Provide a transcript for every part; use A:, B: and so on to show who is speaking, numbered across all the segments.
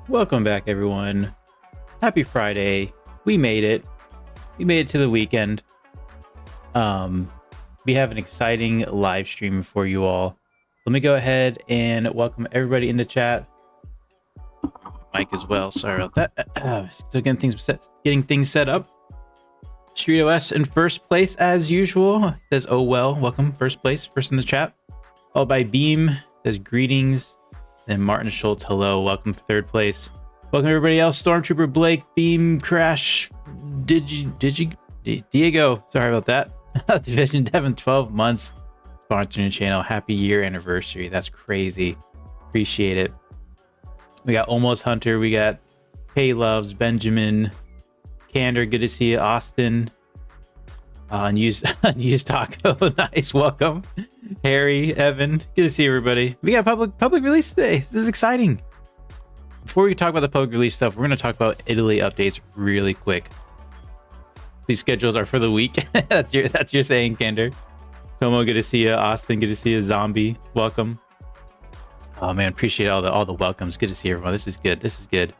A: Welcome back, everyone. Happy Friday. We made it. We made it to the weekend. We have an exciting live stream for you all. Let me go ahead and welcome everybody into chat. Mike as well. Sorry about that. Still getting things set up. Street OS in first place as usual. It says, oh well, welcome. First place, first in the chat. Followed by Beam. It says greetings. Then Martin Schultz, hello, welcome for third place. Welcome everybody else. Stormtrooper Blake, Beam, Crash, Diego. Sorry about that. Division Devon, 12 months. Sponsoring the channel. Happy year anniversary. That's crazy. Appreciate it. We got Almost Hunter. We got Hey Loves, Benjamin, Candor. Good to see you, Austin. Unused Taco. Nice. Welcome. Harry, Evan. Good to see everybody. We got public release today. This is exciting. Before we talk about the public release stuff, we're going to talk about Italy updates really quick. These schedules are for the week. that's your saying, Candor. Tomo, good to see you. Austin, good to see you. Zombie, welcome. Oh man, appreciate all the welcomes. Good to see everyone. This is good. This is good.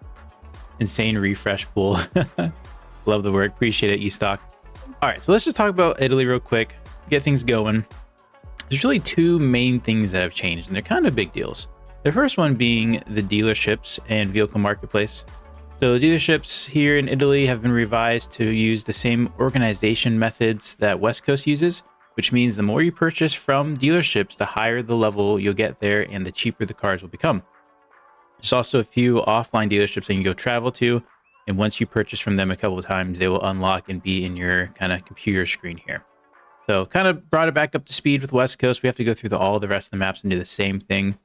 A: Insane refresh pool. Love the work. Appreciate it, eStock. All right, so let's just talk about Italy real quick. Get things going. There's really two main things that have changed, and they're kind of big deals. The first one being the dealerships and vehicle marketplace. So the dealerships here in Italy have been revised to use the same organization methods that West Coast uses, which means the more you purchase from dealerships, the higher the level you'll get there and the cheaper the cars will become. There's also a few offline dealerships that you can go travel to, and once you purchase from them a couple of times, they will unlock and be in your kind of computer screen here. So kind of brought it back up to speed with West Coast. We have to go through all the rest of the maps and do the same thing.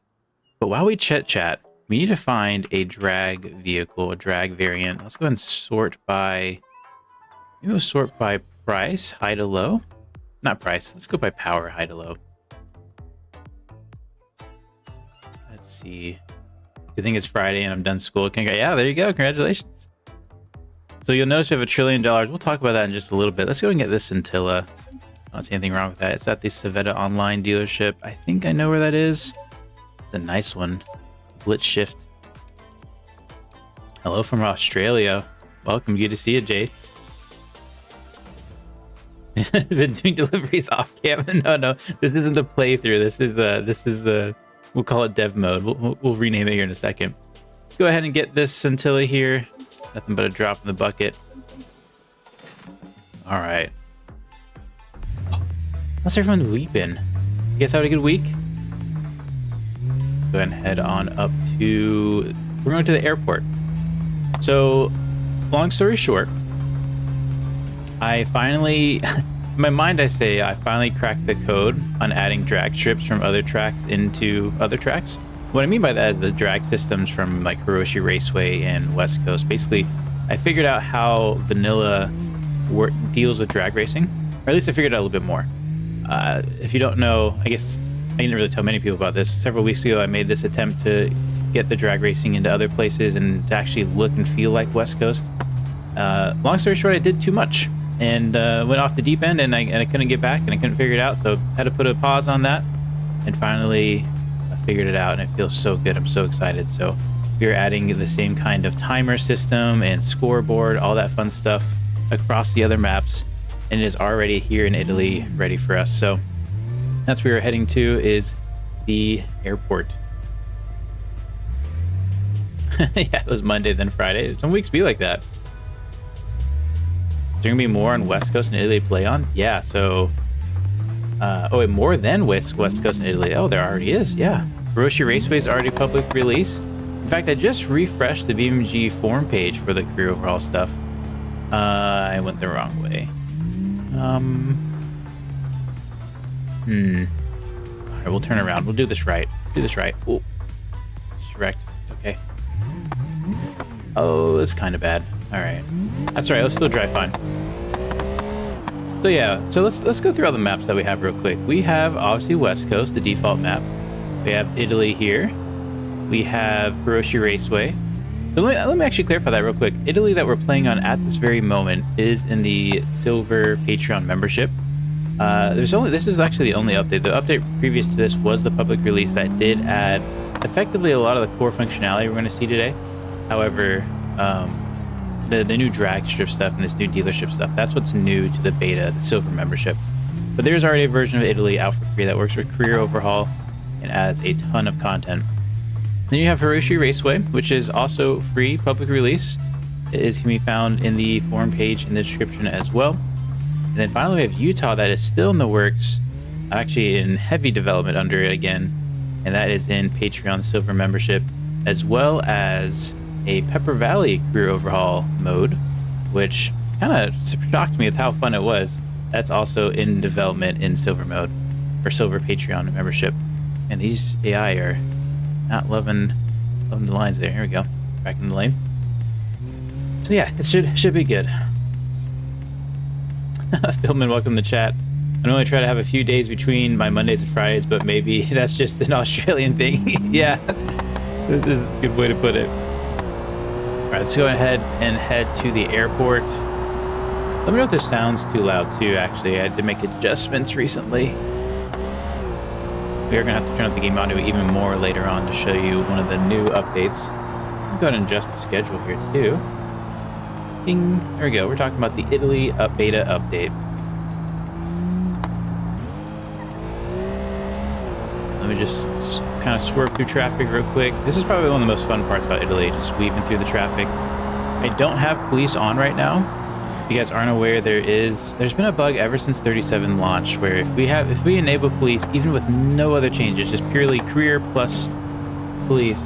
A: But while we chat, we need to find a drag vehicle, a drag variant. Let's go ahead and sort by, maybe we'll sort by price, high to low. Not price, let's go by power, high to low. Let's see. Good thing it's Friday and I'm done school. Yeah, there you go, congratulations. So you'll notice we have $1 trillion. We'll talk about that in just a little bit. Let's go and get this Scintilla. I don't see anything wrong with that. It's at the Civetta Online dealership. I think I know where that is. It's a nice one. Blitz Shift. Hello from Australia. Welcome. Good to see you, Jay. Been doing deliveries off cam. No. This isn't the playthrough. This is we'll call it dev mode. We'll rename it here in a second. Let's go ahead and get this Scintilla here. Nothing but a drop in the bucket. All right. How's everyone's week been? You guys had a good week? Let's go ahead and head on up to... We're going to the airport. So, long story short, I finally... in my mind, I say I finally cracked the code on adding drag strips from other tracks into other tracks. What I mean by that is the drag systems from like Hiroshi Raceway and West Coast. Basically, I figured out how vanilla deals with drag racing, or at least I figured out a little bit more. If you don't know, I guess I didn't really tell many people about this. Several weeks ago, I made this attempt to get the drag racing into other places and to actually look and feel like West Coast. Long story short, I did too much and went off the deep end, and I couldn't get back, and I couldn't figure it out. So had to put a pause on that, and finally I figured it out, and it feels so good. I'm so excited. So we're adding the same kind of timer system and scoreboard, all that fun stuff across the other maps, and it is already here in Italy ready for us. So that's where we're heading to, is the airport. Yeah, it was Monday then Friday. Some weeks be like that. Is there gonna be more on West Coast and Italy to play on? Yeah, so oh wait, more than West Coast and Italy. Oh, there already is. Yeah, Hiroshi Raceway is already public release. In fact, I just refreshed the BeamNG forum page for the career overhaul stuff. I went the wrong way. All right, we'll turn around. We'll do this right. Let's do this right. Oh, direct. It's okay. Oh, it's kind of bad. All right, that's all right. Let's still drive fine. So yeah, so let's go through all the maps that we have real quick. We have obviously West Coast, the default map. We have Italy here. We have Hiroshi Raceway. So let me actually clarify that real quick. Italy that we're playing on at this very moment is in the Silver Patreon membership. This is actually the only update. The update previous to this was the public release that did add effectively a lot of the core functionality we're going to see today. However, the new drag strip stuff and this new dealership stuff, that's what's new to the beta, the silver membership. But there's already a version of Italy out for free that works with Career Overhaul and adds a ton of content. Then you have Hiroshi Raceway, which is also free public release. It can be found in the forum page in the description as well. And then finally we have Utah, that is still in the works, actually in heavy development under it again, and that is in Patreon silver membership, as well as a Pepper Valley Career Overhaul mode, which kind of shocked me with how fun it was. That's also in development in silver mode, or silver Patreon membership. And these AI are not loving the lines there. Here we go, back in the lane. So yeah, it should be good. Philman, welcome to chat. I normally try to have a few days between my Mondays and Fridays, but maybe that's just an Australian thing. Yeah, this is a good way to put it. All right, let's go ahead and head to the airport. Let me know if this sounds too loud too, actually. I had to make adjustments recently. We are gonna have to turn up the game audio even more later on to show you one of the new updates. Go ahead and adjust the schedule here too. Ding. There we go. We're talking about the Italy beta update. Let me just kind of swerve through traffic real quick. This is probably one of the most fun parts about Italy, just weaving through the traffic. I don't have police on right now. If you guys aren't aware, there's been a bug ever since 37 launch where if we enable police, even with no other changes, just purely career plus police,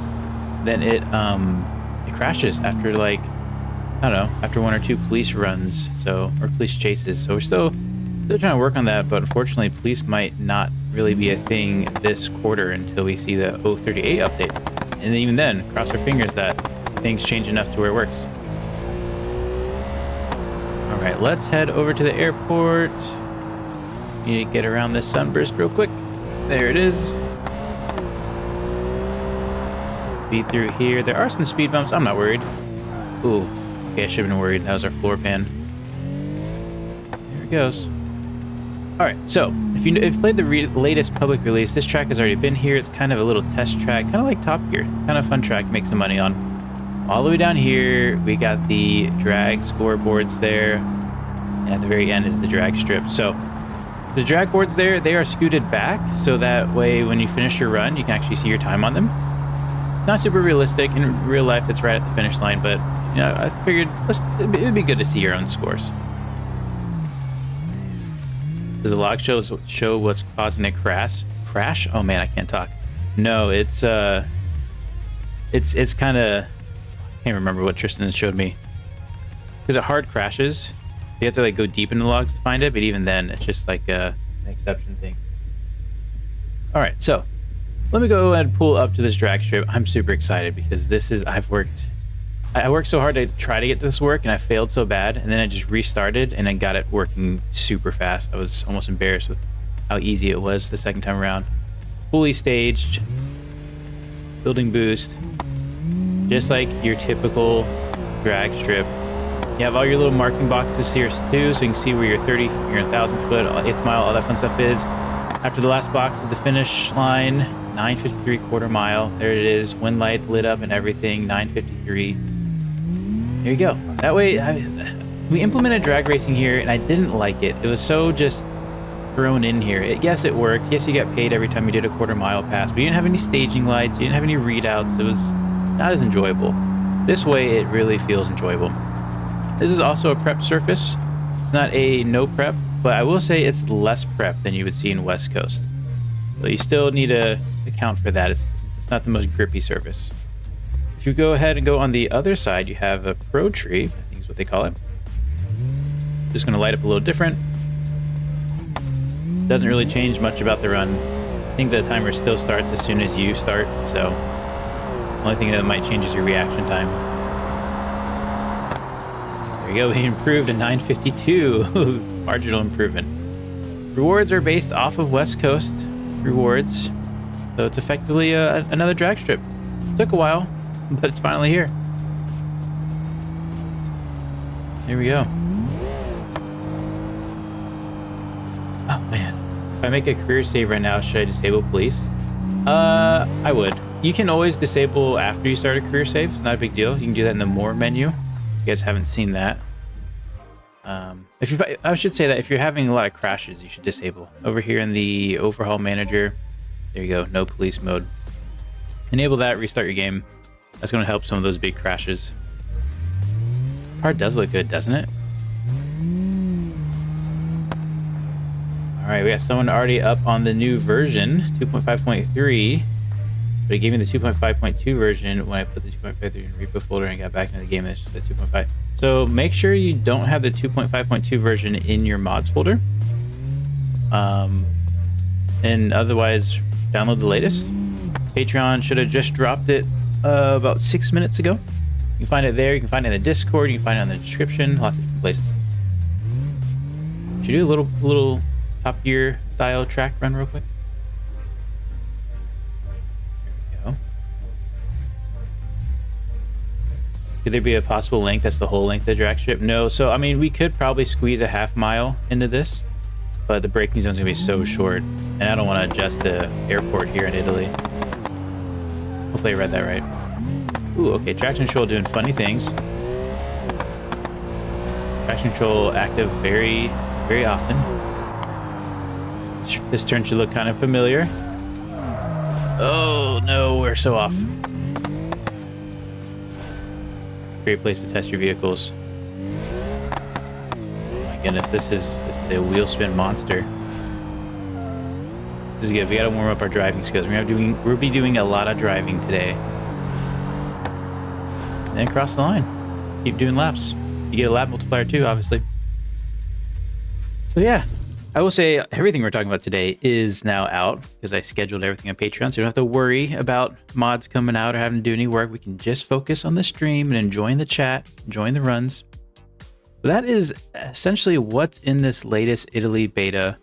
A: then it crashes after, like, I don't know, after 1 or 2 police runs, or police chases. So we're still trying to work on that, but unfortunately police might not really be a thing this quarter until we see the 038 update. And even then, cross our fingers that things change enough to where it works. All right, let's head over to the airport. Need to get around this sunburst real quick. There it is. Speed through here. There are some speed bumps. I'm not worried. Ooh, okay, I should have been worried. That was our floor pan. There it goes. All right, so if you've played the latest public release, this track has already been here. It's kind of a little test track, kind of like Top Gear. Kind of fun track, make some money on. All the way down here, we got the drag scoreboards there. And at the very end is the drag strip. So the drag boards there, they are scooted back, so that way when you finish your run, you can actually see your time on them. It's not super realistic. In real life, it's right at the finish line, but you know, I figured it'd be good to see your own scores. Does the log show what's causing the crash? Oh man, I can't talk. No, it's kind of, I can't remember what Tristan showed me. Because it hard crashes. You have to like go deep into the logs to find it, but even then, it's just like an exception thing. All right, so let me go and pull up to this drag strip. I'm super excited because this is, I worked so hard to try to get this work, and I failed so bad, and then I just restarted and I got it working super fast. I was almost embarrassed with how easy it was the second time around. Fully staged, building boost, just like your typical drag strip. You have all your little marking boxes here too, so you can see where your 30, your 1,000 foot, 8th mile, all that fun stuff is. After the last box of the finish line, 9:53 quarter mile. There it is, wind light lit up and everything, 9:53. There you go. That way, we implemented drag racing here, and I didn't like it. It was so just thrown in here. Yes, it worked. Yes, you got paid every time you did a quarter mile pass, but you didn't have any staging lights. You didn't have any readouts. It was not as enjoyable. This way, it really feels enjoyable. This is also a prep surface. It's not a no prep, but I will say it's less prep than you would see in West Coast. So you still need to account for that. It's not the most grippy surface. If you go ahead and go on the other side, you have a Pro Tree, I think is what they call it. Just going to light up a little different. Doesn't really change much about the run. I think the timer still starts as soon as you start, so the only thing that might change is your reaction time. There you go, we improved to 9:52. Marginal improvement. Rewards are based off of West Coast rewards, so it's effectively another drag strip. Took a while, but it's finally here. Here we go. Oh man, if I make a career save right now, should I disable police? I would. you can always disable after you start a career save. It's not a big deal. You can do that in the more menu. If you guys haven't seen that. I should say that if you're having a lot of crashes, you should disable. Over here in the overhaul manager, there you go, no police mode. Enable that, restart your game. That's going to help some of those big crashes. Car does look good, doesn't it? All right, we got someone already up on the new version, 2.5.3. But it gave me the 2.5.2 version when I put the 2.5.3 in repo folder and got back into the game. It's just the 2.5. So make sure you don't have the 2.5.2 version in your mods folder. And otherwise, download the latest. Patreon should have just dropped it about 6 minutes ago. You can find it there. You can find it in the Discord. You can find it in the description. Lots of different places. Should we do a little Top Gear style track run real quick? Could there be a possible length that's the whole length of the drag strip? No. So, I mean, we could probably squeeze a half mile into this, but the braking zone's gonna be so short, and I don't want to adjust the airport here in Italy. Hopefully I read that right. Ooh, okay. Traction control doing funny things. Traction control active very, very often. This turn should look kind of familiar. Oh, no, we're so off. Great place to test your vehicles. Oh my goodness, this is a wheel spin monster. This is good. We gotta warm up our driving skills. We'll be doing a lot of driving today. And then cross the line. Keep doing laps. You get a lap multiplier too, obviously. So yeah, I will say everything we're talking about today is now out because I scheduled everything on Patreon, so you don't have to worry about mods coming out or having to do any work. We can just focus on the stream and enjoying the chat, enjoying the runs. But that is essentially what's in this latest Italy beta.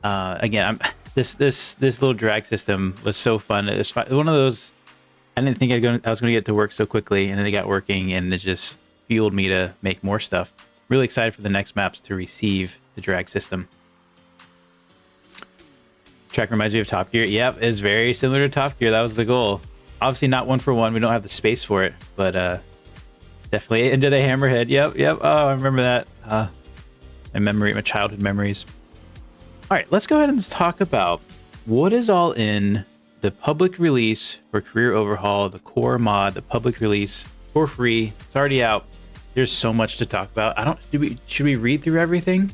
A: Again, this little drag system was so fun. It was one of those. I didn't think I was going to get to work so quickly, and then it got working, and it just fueled me to make more stuff. Really excited for the next maps to receive the drag system. Track reminds me of Top Gear. Yep, it's very similar to Top Gear. That was the goal. Obviously not one for one. We don't have the space for it, but definitely into the hammerhead. Yep. Oh, I remember that. My childhood memories. All right, let's go ahead and talk about what is all in the public release for Career Overhaul, the core mod, the public release for free. It's already out. There's so much to talk about. Should we read through everything?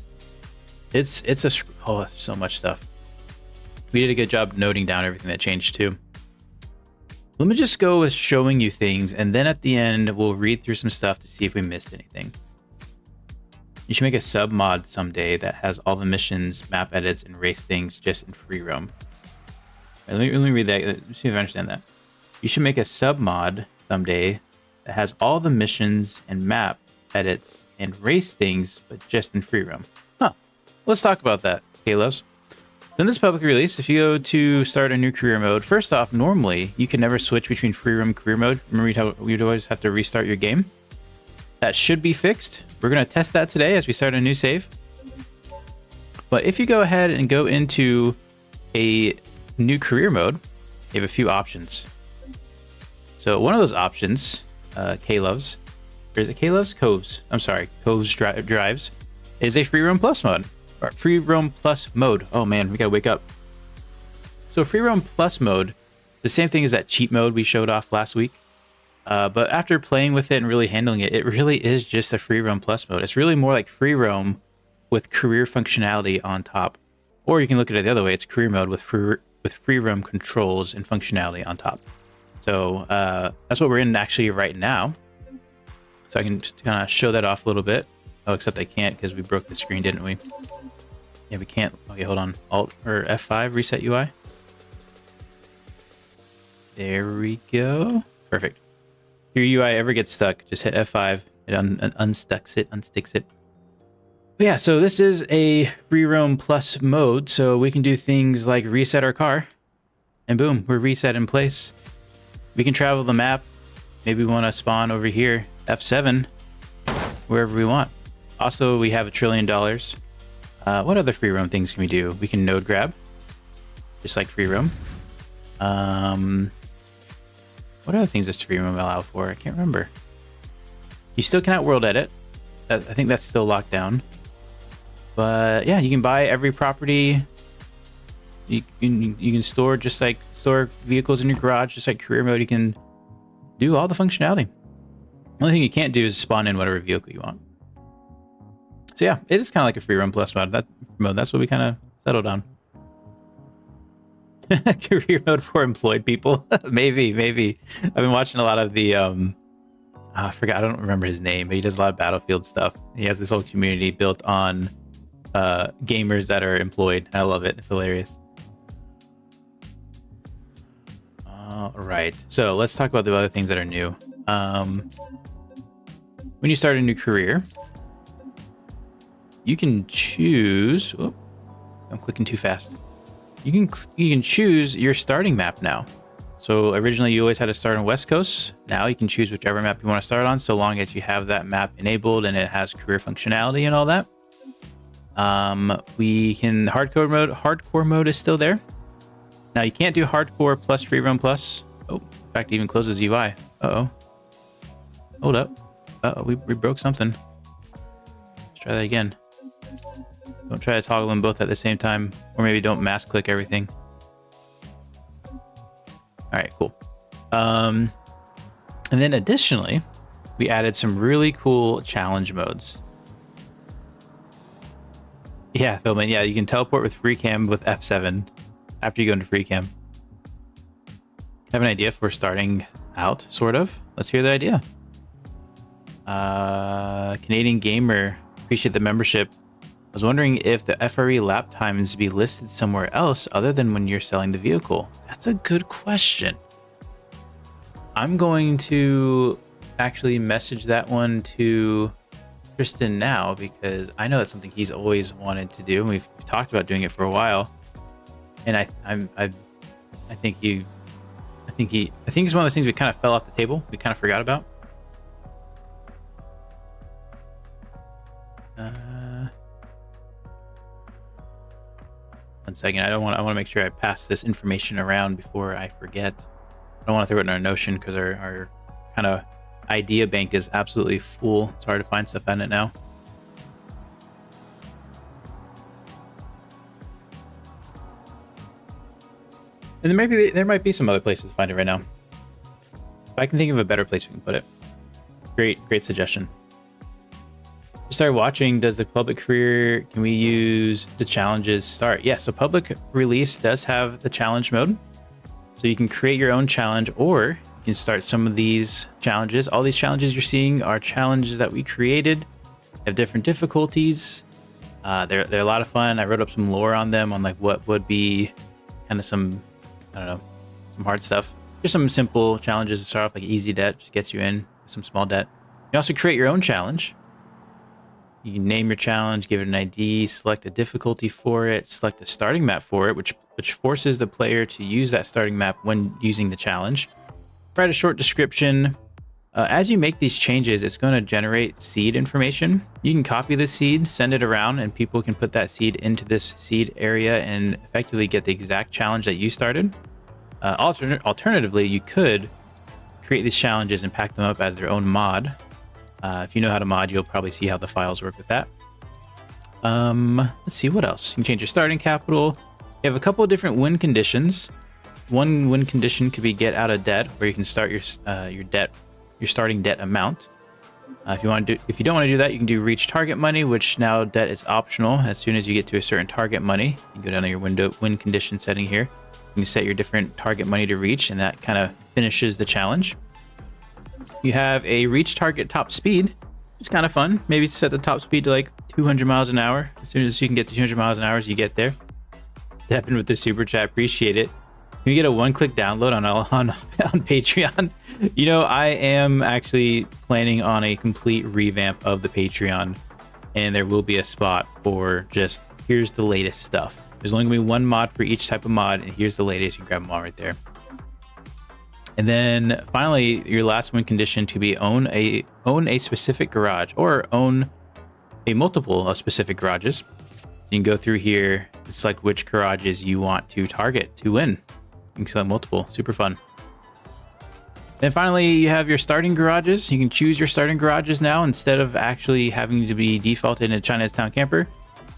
A: So much stuff. We did a good job noting down everything that changed too. Let me just go with showing you things, and then at the end, we'll read through some stuff to see if we missed anything. You should make a sub mod someday that has all the missions, map edits, and race things just in free roam. Let me read that. Let's see if I understand that. You should make a sub mod someday that has all the missions and map edits and race things, but just in free roam. Huh. Let's talk about that, Kalos. In this public release, if you go to start a new career mode, first off, normally you can never switch between free roam and career mode. Remember you'd always have to restart your game. That should be fixed. We're going to test that today as we start a new save. But if you go ahead and go into a new career mode, you have a few options. So one of those options, K-Loves, or is it K-Loves? Coves. I'm sorry, Coves Drives, is a free roam plus mode. Or free roam plus mode. Oh man, we gotta wake up. So free roam plus mode, it's the same thing as that cheat mode we showed off last week. But after playing with it and really handling it, it really is just a free roam plus mode. It's really more like free roam with career functionality on top. Or you can look at it the other way. It's career mode with free roam controls and functionality on top. So that's what we're in actually right now. So I can just kind of show that off a little bit. Oh, except I can't because we broke the screen, didn't we? Yeah, we can't. Okay, hold on. Alt or F5, reset UI. There we go. Perfect. If your UI ever gets stuck, just hit F5. It unsticks it. But yeah, so this is a free roam plus mode, so we can do things like reset our car, and boom, we're reset in place. We can travel the map. Maybe we want to spawn over here, F7, wherever we want. Also, we have $1 trillion. What other free roam things can we do? We can node grab, just like free roam. What other things does free roam allow for? I can't remember. You still cannot world edit. I think that's still locked down. But yeah, you can buy every property. You can store store vehicles in your garage, just like career mode. You can do all the functionality. The only thing you can't do is spawn in whatever vehicle you want. So yeah, it is kind of like a free roam plus mode. That's what we kind of settled on. Career mode for employed people. maybe. I've been watching a lot of the I forgot, I don't remember his name, but he does a lot of Battlefield stuff. He has this whole community built on gamers that are employed. I love it. It's hilarious. All right, so let's talk about the other things that are new. When you start a new career, you can choose. Oh, I'm clicking too fast. You can choose your starting map now. So originally you always had to start on West Coast. Now you can choose whichever map you want to start on, so long as you have that map enabled and it has career functionality and all that. We can hardcore mode is still there. Now you can't do hardcore plus free roam plus. Oh, in fact, it even closes UI. Uh-oh. Hold up. Uh-oh, we broke something. Let's try that again. Don't try to toggle them both at the same time, or maybe don't mass click everything. All right, cool. And then additionally, we added some really cool challenge modes. Yeah, Philman, yeah, you can teleport with free cam with F7 after you go into free cam. Have an idea for starting out, sort of? Let's hear the idea. Canadian Gamer, appreciate the membership. I was wondering if the FRE lap times be listed somewhere else other than when you're selling the vehicle. That's a good question. I'm going to actually message that one to Tristan now, because I know that's something he's always wanted to do. We've talked about doing it for a while, and I think it's one of those things we kind of fell off the table. We kind of forgot about. One second. I want to make sure I pass this information around before I forget. I don't want to throw it in our Notion because our kind of idea bank is absolutely full. It's hard to find stuff in it now. And there might be some other places to find it right now. If I can think of a better place we can put it. Great suggestion. You start watching, does the public career, can we use the challenges start? Yeah, so public release does have the challenge mode. So you can create your own challenge, or you can start some of these challenges. All these challenges you're seeing are challenges that we created, have different difficulties. They're a lot of fun. I wrote up some lore on them, on like what would be kind of some, I don't know, some hard stuff. Just some simple challenges to start off, like easy debt, just gets you in with some small debt. You can also create your own challenge. You can name your challenge, give it an ID, select a difficulty for it, select a starting map for it, which forces the player to use that starting map when using the challenge. Write a short description. As you make these changes, it's going to generate seed information. You can copy the seed, send it around, and people can put that seed into this seed area and effectively get the exact challenge that you started. Alternatively, you could create these challenges and pack them up as their own mod. If you know how to mod, you'll probably see how the files work with that. Let's see, what else? You can change your starting capital. You have a couple of different win conditions. One win condition could be get out of debt, where you can start your starting debt amount. If you don't want to do that, you can do reach target money, which now debt is optional. As soon as you get to a certain target money, you go down to your win condition setting here. You can set your different target money to reach, and that kind of finishes the challenge. You have a reach target top speed. It's kind of fun. Maybe set the top speed to like 200 miles an hour. As soon as you can get to 200 miles an hour, you get there. Devin with the super chat, appreciate it. Can we get a one-click download on Patreon? You know, I am actually planning on a complete revamp of the Patreon, and there will be a spot for just here's the latest stuff. There's only gonna be one mod for each type of mod, and here's the latest. You can grab them all right there. And then finally, your last win condition to be own a specific garage, or own a multiple of specific garages. You can go through here and select which garages you want to target to win. You can select multiple, super fun. Then finally, you have your starting garages. You can choose your starting garages now instead of actually having to be defaulted in a Chinatown camper.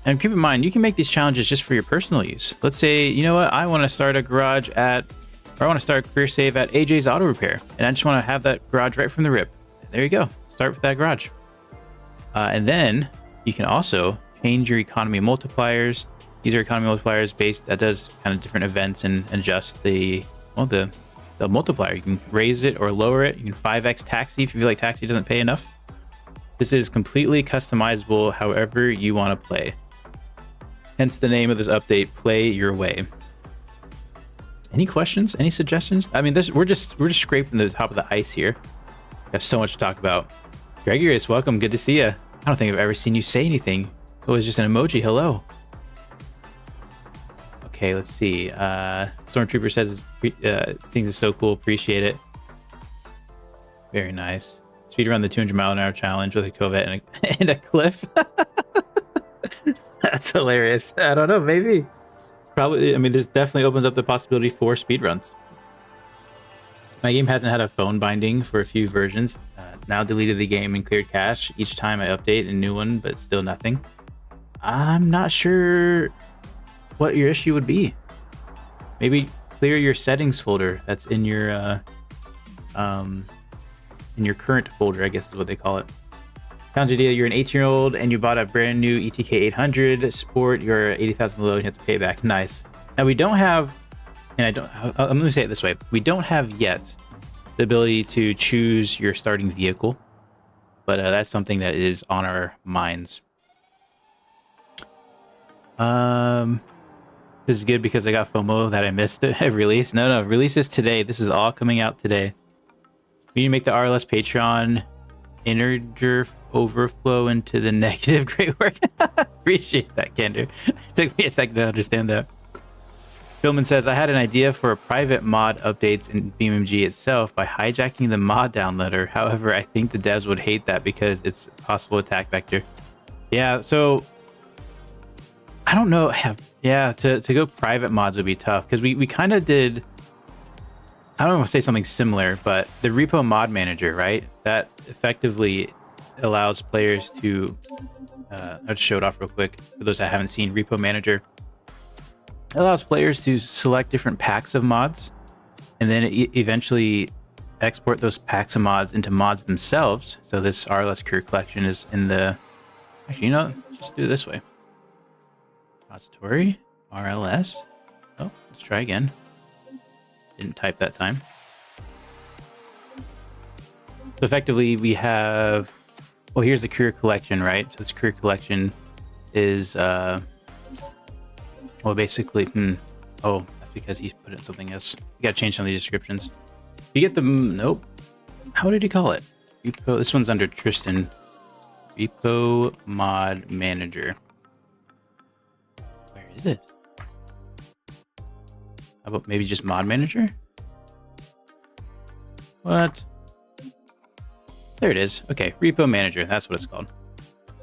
A: And keep in mind, you can make these challenges just for your personal use. Let's say, you know what, I want to start a garage at, or I want to start a career save at AJ's Auto Repair, and I just want to have that garage right from the rip. There you go. Start with that garage. And then you can also change your economy multipliers. These are economy multipliers based, that does kind of different events and adjust the multiplier. You can raise it or lower it. You can 5x taxi if you feel like taxi doesn't pay enough. This is completely customizable however you want to play. Hence the name of this update, Play Your Way. Any questions? Any suggestions? I mean, we're just scraping the top of the ice here. We have so much to talk about. Gregorius, welcome. Good to see you. I don't think I've ever seen you say anything. It was just an emoji. Hello. Okay, let's see. Stormtrooper says things is so cool. Appreciate it. Very nice. Speedrun the 200-mile-an-hour challenge with a Corvette and a cliff. That's hilarious. I don't know. Maybe. Probably. I mean, there's definitely opens up the possibility for speedruns. My game hasn't had a phone binding for a few versions. Now deleted the game and cleared cache each time I update a new one, but still nothing. I'm not sure what your issue would be. Maybe clear your settings folder that's in your current folder, I guess is what they call it. Found your deal. You're an 18-year-old and you bought a brand new ETK 800 Sport. You're 80,000 low and you have to pay it back. Nice. Now we don't have, and I'm going to say it this way. We don't have yet the ability to choose your starting vehicle, but that's something that is on our minds. This is good because I got FOMO that I missed the release. No, release is today. This is all coming out today. We need to make the RLS Patreon integer overflow into the negative. Great work. Appreciate that, Kender. It took me a second to understand that. Philman says, I had an idea for a private mod updates in BeamNG itself by hijacking the mod downloader. However, I think the devs would hate that because it's a possible attack vector. Yeah, so I don't know. Yeah, to go private mods would be tough because we kind of did, I don't want to say something similar, but the repo mod manager, right? That effectively allows players to, I'll just show it off real quick for those that haven't seen repo manager. It allows players to select different packs of mods and then eventually export those packs of mods into mods themselves. So this RLS career collection is in the, actually, you know, just do it this way. Repository, RLS. Oh, let's try again. Didn't type that time. So effectively we have, well, here's the career collection, right? So this career collection is, well, basically, oh, that's because he put in something else. You gotta change some of these descriptions. You get the, nope. How did he call it? Repo, this one's under Tristan. Repo mod manager. Where is it? How about maybe just mod manager? What? There it is. Okay, repo manager. That's what it's called.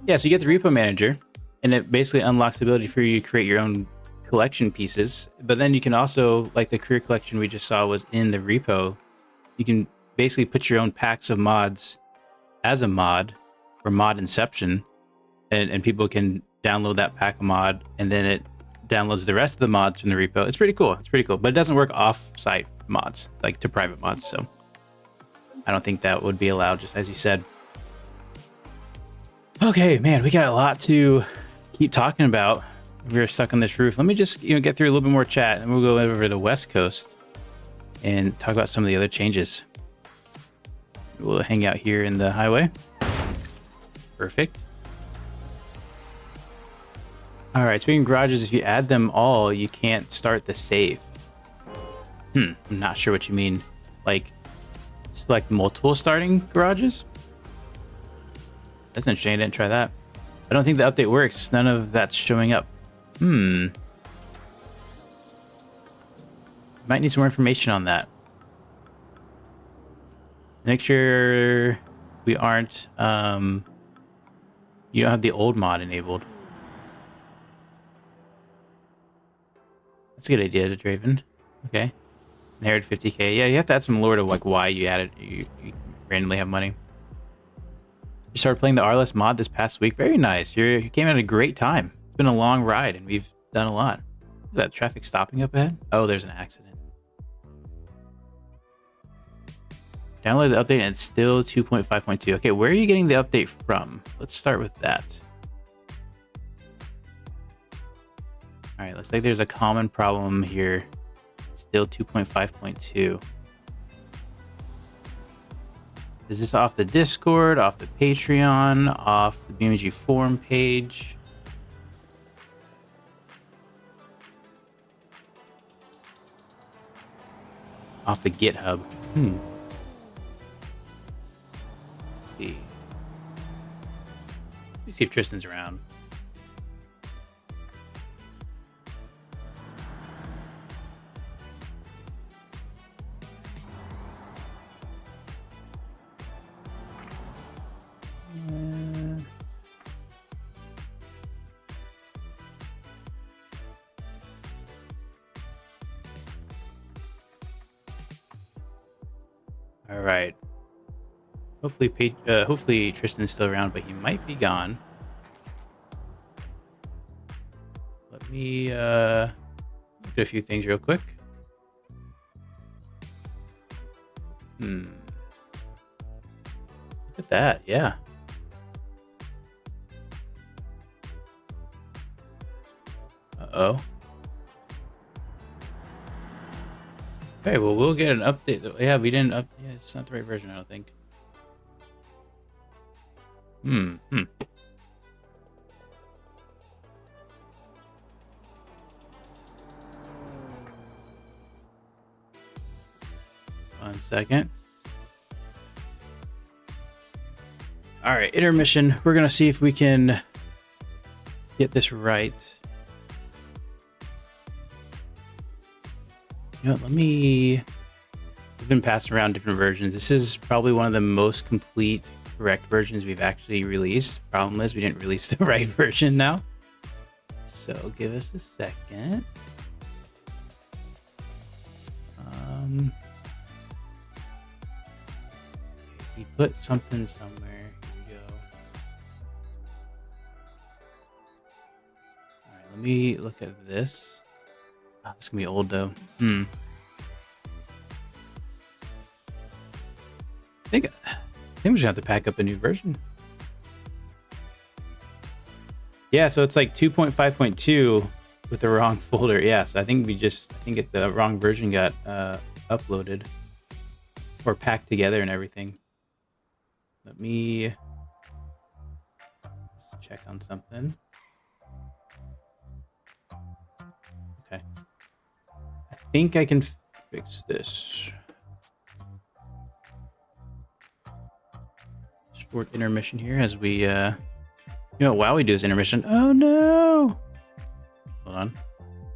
A: Yeah, so you get the repo manager, and it basically unlocks the ability for you to create your own collection pieces. But then you can also, like the career collection we just saw was in the repo, you can basically put your own packs of mods as a mod or mod inception, and people can download that pack of mod, and then it downloads the rest of the mods from the repo. It's pretty cool. It's pretty cool, but it doesn't work off-site mods, like to private mods. So I don't think that would be allowed, just as you said. Okay, man, we got a lot to keep talking about. We're stuck on this roof. Let me just get through a little bit more chat, and we'll go over to the West Coast and talk about some of the other changes. We'll hang out here in the highway. Perfect. All right, speaking of garages, if you add them all, you can't start the save. I'm not sure what you mean. Like, select multiple starting garages? That's interesting. I didn't try that. I don't think the update works. None of that's showing up. Might need some more information on that. Make sure we aren't, you don't have the old mod enabled. That's a good idea, Draven. Okay. Inherited 50k. Yeah, you have to add some lore to like why you added. You randomly have money. You started playing the RLS mod this past week. Very nice. You came at a great time. It's been a long ride, and we've done a lot. Look at that traffic stopping up ahead. Oh, there's an accident. Download the update, and it's still 2.5.2. Okay, where are you getting the update from? Let's start with that. All right, looks like there's a common problem here. Still 2.5.2. Is this off the Discord, off the Patreon, off the BeamNG forum page? Off the GitHub. Let's see. Let me see if Tristan's around. All right. Hopefully Tristan's still around, but he might be gone. Let me look at a few things real quick. Look at that, yeah. Uh-oh. Okay, well, we'll get an update. Yeah, we didn't up. Yeah, it's not the right version, I don't think. 1 second. All right, intermission. We're gonna see if we can get this right. You know what, we've been passing around different versions. This is probably one of the most complete, correct versions we've actually released. Problem is we didn't release the right version now. So give us a second. He put something somewhere. Here we go. All right, let me look at this. Oh, this is gonna be old though. I think we're just gonna have to pack up a new version. Yeah, so it's like 2.5.2 with the wrong folder. Yeah, so I think the wrong version got uploaded or packed together and everything. Let me check on something. Okay. I think I can fix this. Short intermission here as we, while we do this intermission. Oh no! Hold on.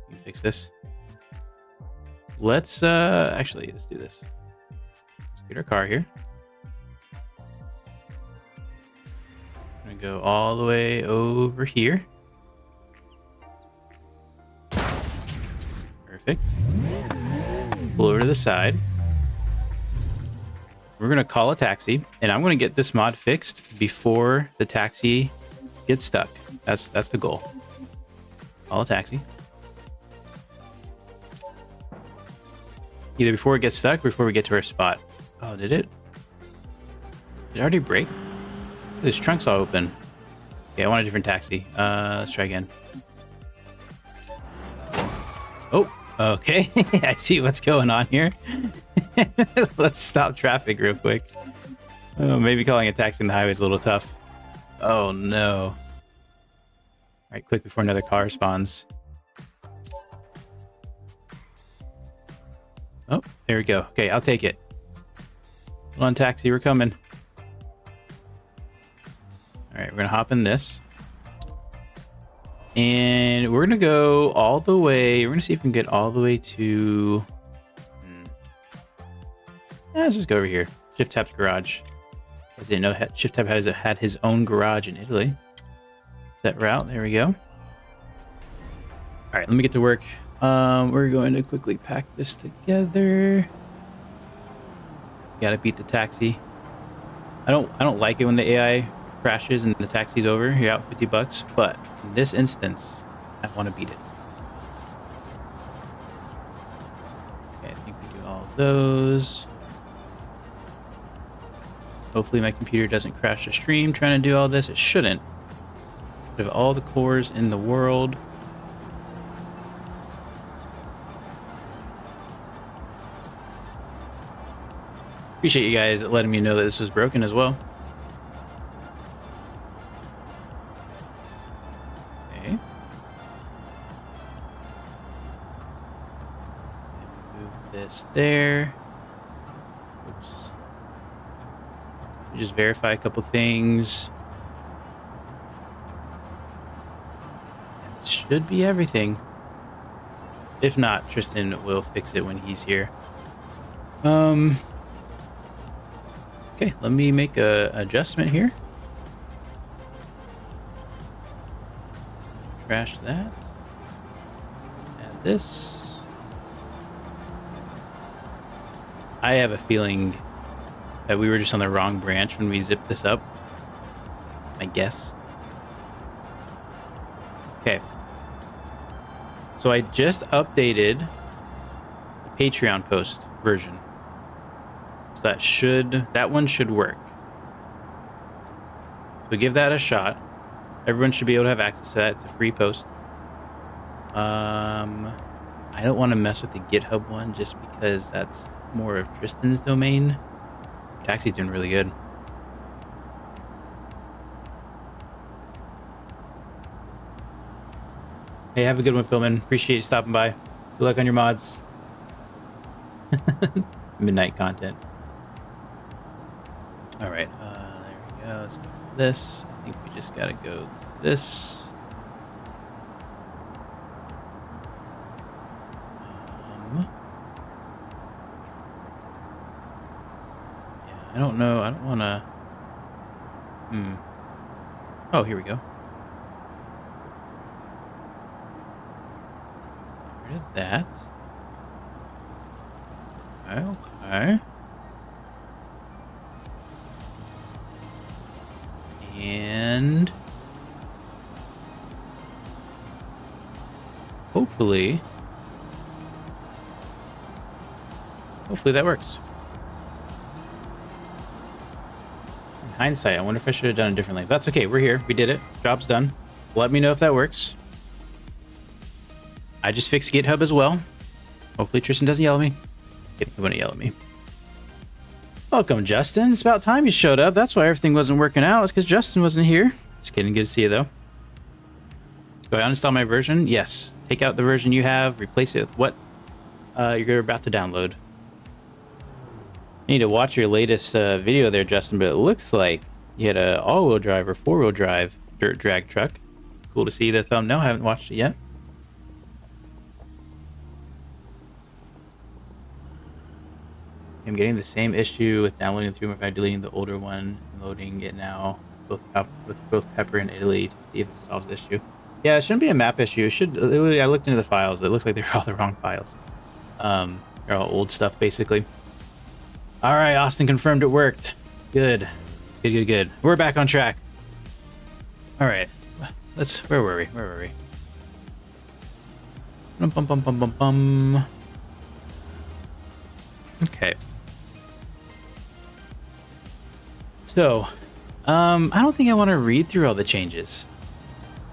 A: Let me fix this. Let's do this. Let's get our car here. I'm gonna go all the way over here. Perfect. Pull over to the side. We're gonna call a taxi, and I'm gonna get this mod fixed before the taxi gets stuck. That's the goal. Call a taxi. Either before it gets stuck or before we get to our spot. Oh, did it? Did it already break? This trunk's all open. Okay, I want a different taxi. Let's try again. Oh, okay. I see what's going on here. Let's stop traffic real quick. Oh, maybe calling a taxi on the highway is a little tough. Oh, no. All right, quick before another car spawns. Oh, there we go. Okay, I'll take it. Hold on, taxi, we're coming. All right, we're gonna hop in this. And we're gonna go all the way. We're gonna see if we can get all the way to... Let's just go over here. Shift Tap's garage. I didn't know Shift Tap had his own garage in Italy. Set route, there we go. All right, let me get to work. We're going to quickly pack this together. Gotta beat the taxi. I don't like it when the AI crashes and the taxi's over. You're out $50, but in this instance, I want to beat it. Okay, I think we do all of those. Hopefully my computer doesn't crash the stream trying to do all this. It shouldn't. I have all the cores in the world. Appreciate you guys letting me know that this was broken as well. Okay. Move this there. Oops. Just verify a couple things. That should be everything. If not, Tristan will fix it when he's here. Okay, let me make a adjustment here. Trash that. Add this. I have a feeling that we were just on the wrong branch when we zipped this up. I guess. Okay. So I just updated the Patreon post version. So that one should work. So give that a shot. Everyone should be able to have access to that. It's a free post. I don't want to mess with the GitHub one just because that's more of Tristan's domain. Taxi's doing really good. Hey, have a good one, Philman. Appreciate you stopping by. Good luck on your mods. Midnight content. All right, there we go. Let's go to this. I think we just gotta go to this. Yeah, I don't know. I don't want to. Oh, here we go. Get rid of that. Okay. And hopefully that works. In hindsight, I wonder if I should have done it differently. But that's okay. We're here. We did it. Job's done. Let me know if that works. I just fixed GitHub as well. Hopefully Tristan doesn't yell at me. He wouldn't yell at me. Welcome, Justin. It's about time you showed up. That's why everything wasn't working out. It's because Justin wasn't here. Just kidding. Good to see you, though. Do I uninstall my version? Yes. Take out the version you have. Replace it with what you're about to download. I need to watch your latest video there, Justin, but it looks like you had an all-wheel drive or four-wheel drive dirt drag truck. Cool to see the thumbnail. I haven't watched it yet. I'm getting the same issue with downloading the 3.5, deleting the older one, and loading it now with both Pepper and Italy to see if it solves the issue. Yeah, it shouldn't be a map issue. It should. Literally, I looked into the files. It looks like they're all the wrong files. They're all old stuff, basically. All right, Austin confirmed it worked. Good. We're back on track. All right, where were we? Okay. So, I don't think I want to read through all the changes.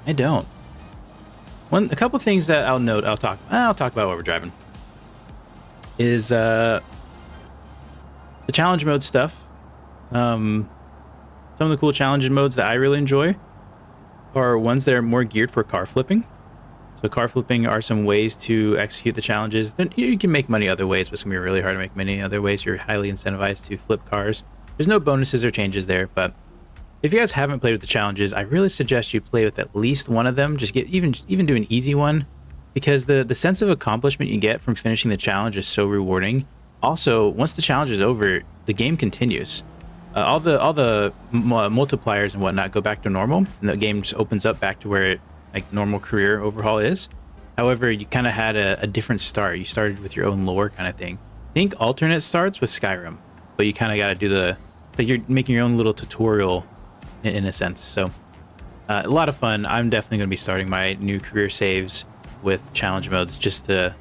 A: I don't. A couple things that I'll note. I'll talk about while we're driving. Is the challenge mode stuff. Some of the cool challenge modes that I really enjoy are ones that are more geared for car flipping. So car flipping are some ways to execute the challenges. You can make money other ways, but it's gonna be really hard to make money other ways. You're highly incentivized to flip cars. There's no bonuses or changes there, but if you guys haven't played with the challenges, I really suggest you play with at least one of them. Just get even do an easy one, because the sense of accomplishment you get from finishing the challenge is so rewarding. Also, once the challenge is over, the game continues. All the multipliers and whatnot go back to normal, and the game just opens up back to where like normal career Overhaul is. However, you kind of had a different start. You started with your own lore kind of thing. Think alternate starts with Skyrim, but you kind of got to do like you're making your own little tutorial in a sense. So a lot of fun. I'm definitely going to be starting my new career saves with challenge modes just to,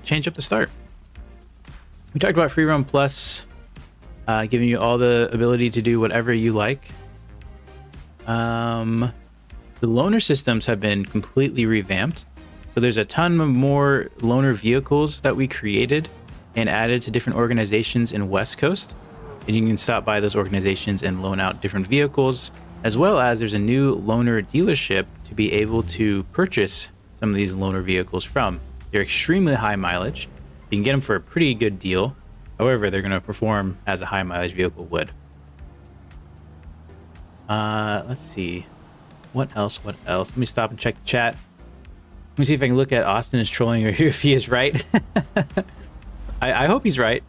A: change up the start. We talked about Free Roam Plus, giving you all the ability to do whatever you like. The loaner systems have been completely revamped. So there's a ton of more loaner vehicles that we created and added to different organizations in West Coast. And you can stop by those organizations and loan out different vehicles, as well as there's a new loaner dealership to be able to purchase some of these loaner vehicles from. They're extremely high mileage. You can get them for a pretty good deal. However, they're going to perform as a high mileage vehicle would. Let's see. What else? Let me stop and check the chat. Let me see if I can look at Austin is trolling or if he is right. I hope he's right.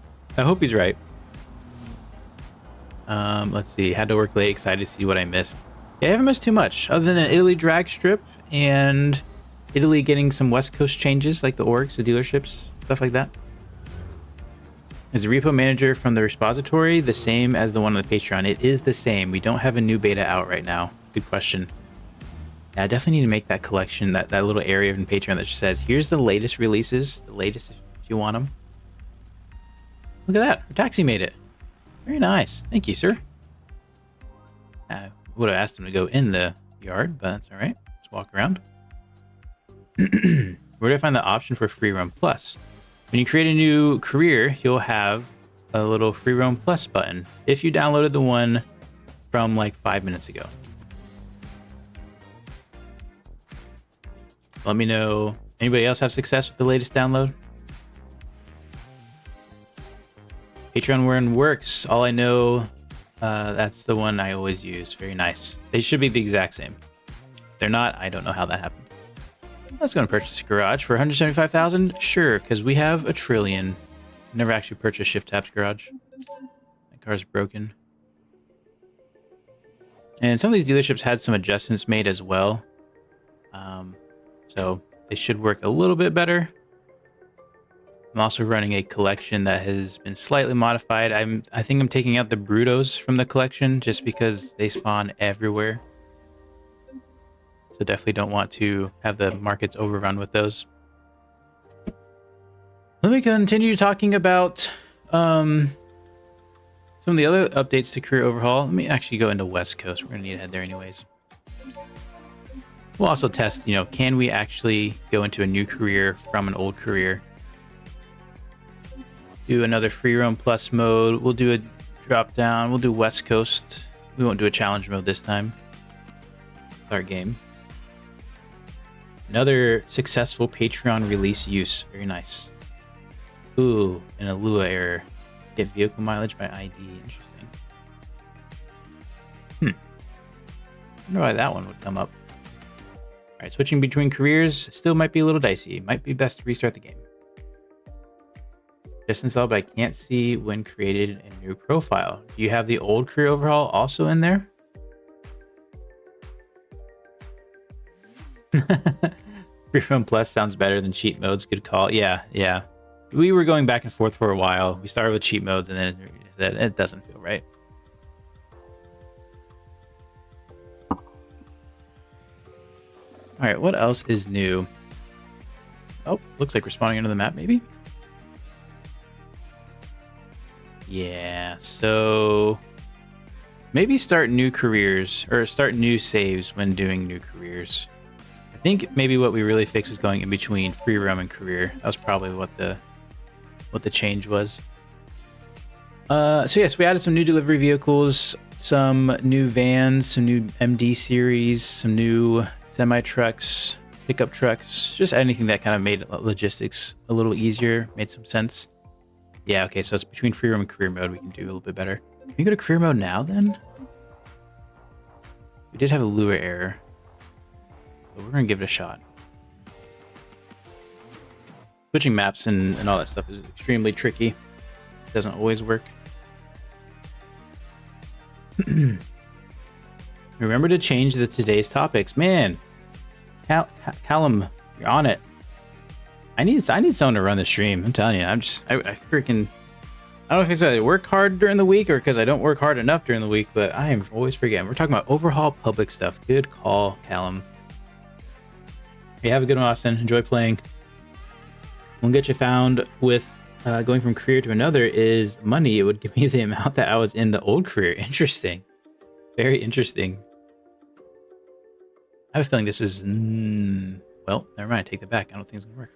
A: Let's see. Had to work late. Excited to see what I missed. Yeah, I haven't missed too much other than an Italy drag strip and Italy getting some West Coast changes like the orgs, the dealerships, stuff like that. Is the repo manager from the repository the same as the one on the Patreon? It is the same. We don't have a new beta out right now. Good question. Yeah, I definitely need to make that collection, that little area in Patreon that just says, here's the latest releases, the latest if you want them. Look at that. Our taxi made it. Very nice. Thank you, sir. I would have asked him to go in the yard, but that's all right. Just walk around. Where do I find the option for Free Roam Plus? When you create a new career, you'll have a little Free Roam Plus button if you downloaded the one from like 5 minutes ago. Let me know. Anybody else have success with the latest download? Patreon one works. All I know, that's the one I always use. Very nice. They should be the exact same. If they're not, I don't know how that happened. Let's go and purchase a garage for 175,000. Sure, because we have a trillion. Never actually purchased Shift Tap's garage. My car's broken. And some of these dealerships had some adjustments made as well. So they should work a little bit better. I'm also running a collection that has been slightly modified. I think I'm taking out the Brutos from the collection just because they spawn everywhere. So definitely don't want to have the markets overrun with those. Let me continue talking about some of the other updates to Career Overhaul. Let me actually go into West Coast. We're going to need to head there anyways. We'll also test, can we actually go into a new career from an old career? Do another Free Roam Plus mode. We'll do a drop down. We'll do West Coast. We won't do a challenge mode this time. Our game. Another successful Patreon release use. Very nice. Ooh, an Alua error. Get vehicle mileage by ID. Interesting. I wonder why that one would come up. All right, switching between careers still might be a little dicey. Might be best to restart the game. Just installed, but I can't see when created a new profile. Do you have the old Career Overhaul also in there? Free Roam Plus sounds better than cheat modes. Good call. Yeah. We were going back and forth for a while. We started with cheat modes, and then it doesn't feel right. All right, what else is new? Oh, looks like we're spawning into the map, maybe? Yeah, so maybe start new careers or start new saves when doing new careers. I think maybe what we really fix is going in between free roam and career. That was probably what the change was. So yes, we added some new delivery vehicles, some new vans, some new MD series, some new semi-trucks, pickup trucks, just anything that kind of made logistics a little easier, made some sense. Yeah, okay, so it's between free roam and career mode. We can do a little bit better. Can we go to career mode now, then? We did have a lure error, but we're going to give it a shot. Switching maps and all that stuff is extremely tricky. It doesn't always work. Remember to change today's topics. Man, Callum, you're on it. I need someone to run the stream. I'm telling you, I freaking, I don't know if it's I work hard during the week or because I don't work hard enough during the week, but I am always forgetting. We're talking about Overhaul public stuff. Good call, Callum. Hey, have a good one, Austin. Enjoy playing. Won't get you found with going from career to another is money. It would give me the amount that I was in the old career. Interesting. Very interesting. I have a feeling this is... well, never mind. Take that back. I don't think it's going to work.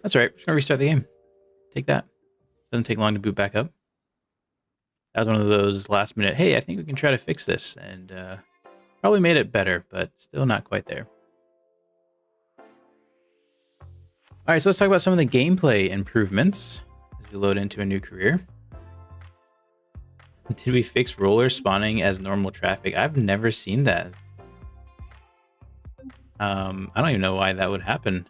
A: That's all right. We're just going to restart the game. Take that. Doesn't take long to boot back up. That was one of those last minute, hey, I think we can try to fix this. And probably made it better, but still not quite there. All right, so let's talk about some of the gameplay improvements as we load into a new career. Did we fix roller spawning as normal traffic? I've never seen that. I don't even know why that would happen.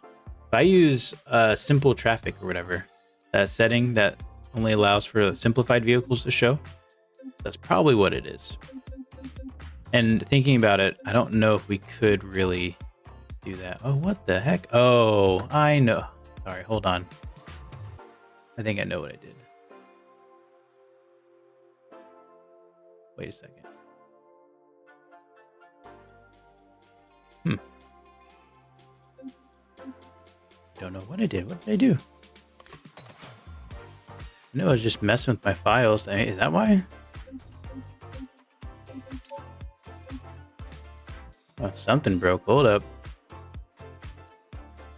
A: If I use simple traffic or whatever, that setting that only allows for simplified vehicles to show, that's probably what it is. And thinking about it, I don't know if we could really do that. Oh, what the heck? Oh, I know. Sorry, hold on. I think I know what I did. Wait a second. Don't know what I did. What did I do? I know I was just messing with my files. Is that why? Oh, something broke. Hold up.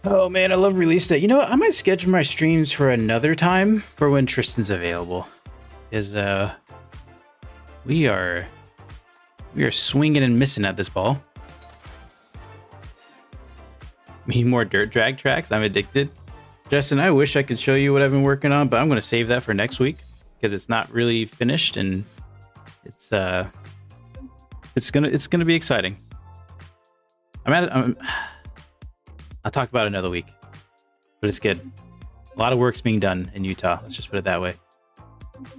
A: Oh man, I love release day. You know what? I might schedule my streams for another time for when Tristan's available. Because we are swinging and missing at this ball. Me more dirt drag tracks. I'm addicted. Justin, I wish I could show you what I've been working on, but I'm going to save that for next week because it's not really finished and it's gonna be exciting. I'll talk about it another week, but it's good. A lot of work's being done in Utah. Let's just put it that way.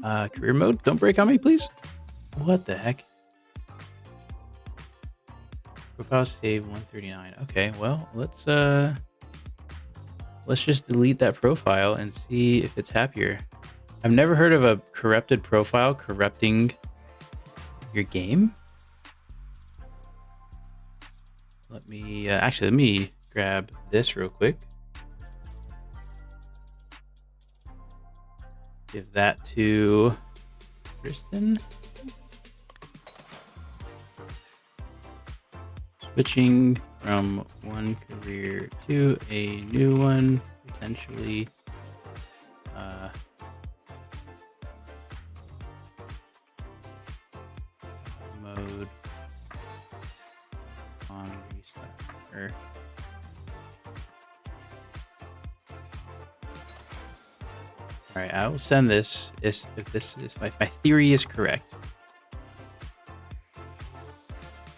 A: Career mode. Don't break on me, please. What the heck? Profile save 139. Okay, well, let's just delete that profile and see if it's happier. I've never heard of a corrupted profile corrupting your game. Let me grab this real quick. Give that to Tristan. Switching from one career to a new one, potentially. Mode on restart. All right, I will send this if my theory is correct.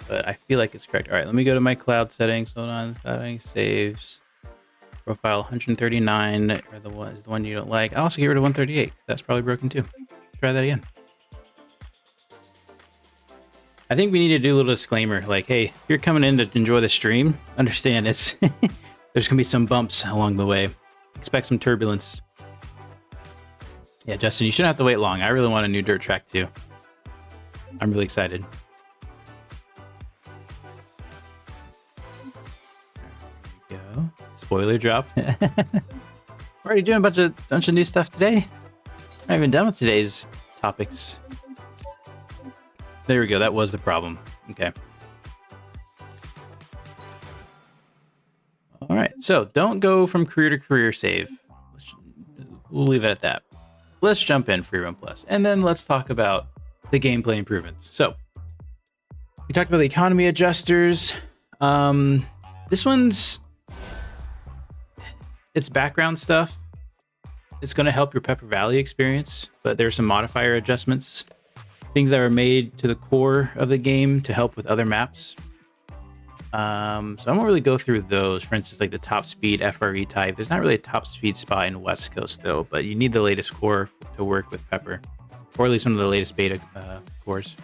A: But I feel like it's correct. All right, let me go to my cloud settings. Hold on, settings, saves, profile 139 is the one you don't like. I'll also get rid of 138. That's probably broken too. Let's try that again. I think we need to do a little disclaimer, like, hey, if you're coming in to enjoy the stream, understand it's there's gonna be some bumps along the way. Expect some turbulence. Yeah, Justin, you shouldn't have to wait long. I really want a new dirt track too. I'm really excited. Spoiler drop. We're already doing a bunch of new stuff today. I'm not even done with today's topics. There we go. That was the problem. Okay. All right. So don't go from career to career save. We'll leave it at that. Let's jump in Free Run Plus, and then let's talk about the gameplay improvements. So we talked about the economy adjusters. This one's it's background stuff. It's going to help your Pepper Valley experience, but there's some modifier adjustments, things that were made to the core of the game to help with other maps. So I won't really go through those. For instance, like the top speed FRE type. There's not really a top speed spot in West Coast though, but you need the latest core to work with Pepper, or at least one of the latest beta cores.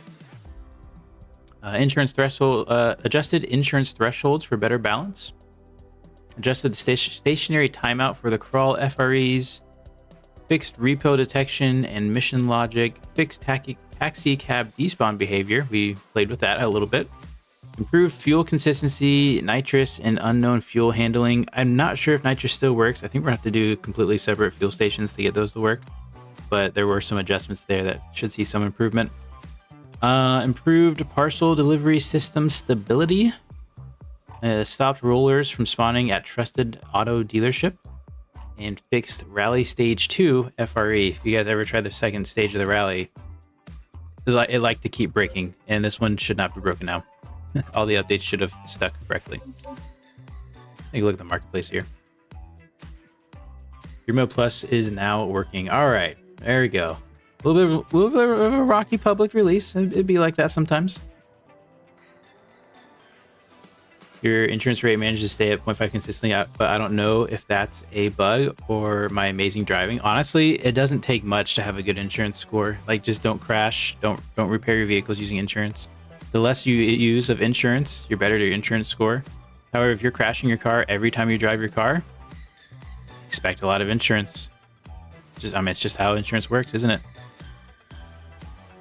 A: Insurance threshold, adjusted insurance thresholds for better balance. Adjusted the stationary timeout for the crawl FREs. Fixed repo detection and mission logic. Fixed taxi cab despawn behavior. We played with that a little bit. Improved fuel consistency, nitrous, and unknown fuel handling. I'm not sure if nitrous still works. I think we're going to have to do completely separate fuel stations to get those to work. But there were some adjustments there that should see some improvement. Improved parcel delivery system stability. Stopped rollers from spawning at trusted auto dealership. And fixed rally stage 2 FRE. If you guys ever tried the second stage of the rally, it liked to keep breaking. And this one should not be broken now. All the updates should have stuck correctly. Take a look at the marketplace here. Remote Plus is now working. All right, there we go. A little bit of a rocky public release. It'd be like that sometimes. Your insurance rate managed to stay at 0.5 consistently, but I don't know if that's a bug or my amazing driving. Honestly, it doesn't take much to have a good insurance score. Like, just don't crash, don't repair your vehicles using insurance. The less you use of insurance, your better your insurance score. However, if you're crashing your car every time you drive your car, expect a lot of insurance. It's just how insurance works, isn't it?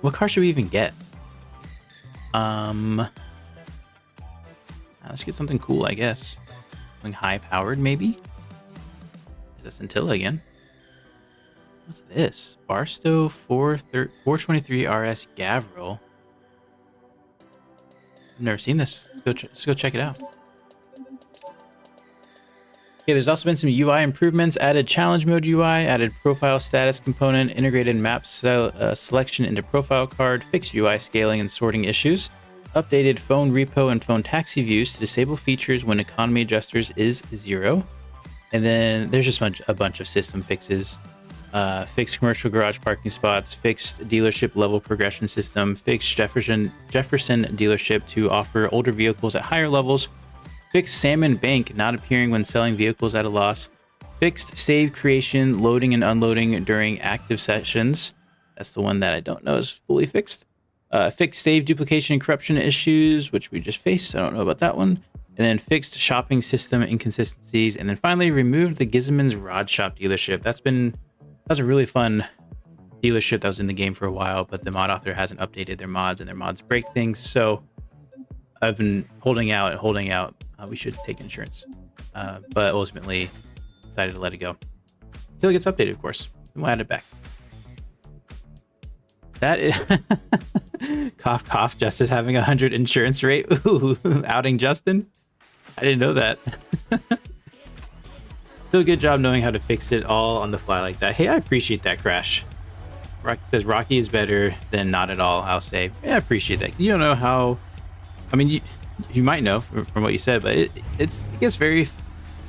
A: What car should we even get? Let's get something cool, I guess. Something high-powered, maybe? Is that Scintilla again? What's this? Barstow 423 RS Gavril. I've never seen this. Let's go check it out. Okay, there's also been some UI improvements. Added challenge mode UI, added profile status component, integrated map selection into profile card, fixed UI scaling and sorting issues. Updated phone repo and phone taxi views to disable features when economy adjusters is 0. And then there's just a bunch of system fixes. Fixed commercial garage parking spots, fixed dealership level progression system, fixed Jefferson dealership to offer older vehicles at higher levels, fixed Salmon Bank not appearing when selling vehicles at a loss, fixed save creation, loading and unloading during active sessions. That's the one that I don't know is fully fixed. Fixed save duplication and corruption issues, which we just faced. I don't know about that one. And then fixed shopping system inconsistencies. And then finally removed the Gizmon's Rod Shop dealership. That was a really fun dealership that was in the game for a while, but the mod author hasn't updated their mods and their mods break things. So I've been holding out. We should take insurance. But ultimately decided to let it go. Until it gets updated, of course. And we'll add it back. That is cough cough. Justice having 100 insurance rate. Ooh, outing Justin. I didn't know that. Still a good job knowing how to fix it all on the fly like that. Hey, I appreciate that, Crash. Rocky says Rocky is better than not at all. I'll say, yeah, I appreciate that. You don't know how. I mean, you might know from what you said, but it gets very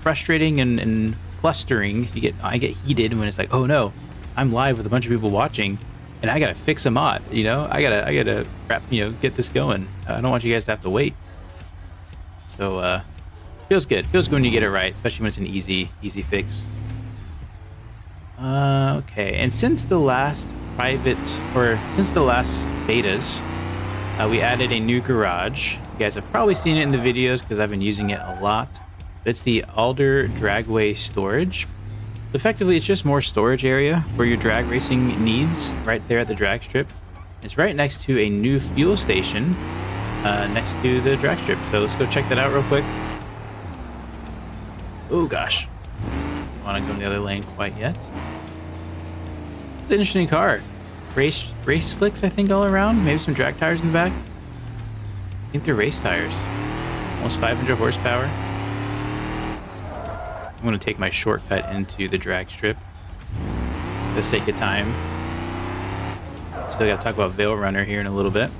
A: frustrating and flustering. I get heated when it's like, oh no, I'm live with a bunch of people watching. And I gotta fix a mod, I gotta get this going. I don't want you guys to have to wait. So feels good. Feels good when you get it right, especially when it's an easy fix. Okay, and since the last betas, we added a new garage. You guys have probably seen it in the videos because I've been using it a lot. It's the Alder Dragway Storage. Effectively, it's just more storage area for your drag racing needs right there at the drag strip. It's right next to a new fuel station next to the drag strip. So let's go check that out real quick. Oh gosh. Don't want to go in the other lane quite yet. It's an interesting car. Race slicks, I think, all around. Maybe some drag tires in the back. I think they're race tires. Almost 500 horsepower. I'm going to take my shortcut into the drag strip for the sake of time. Still got to talk about Veil Runner here in a little bit.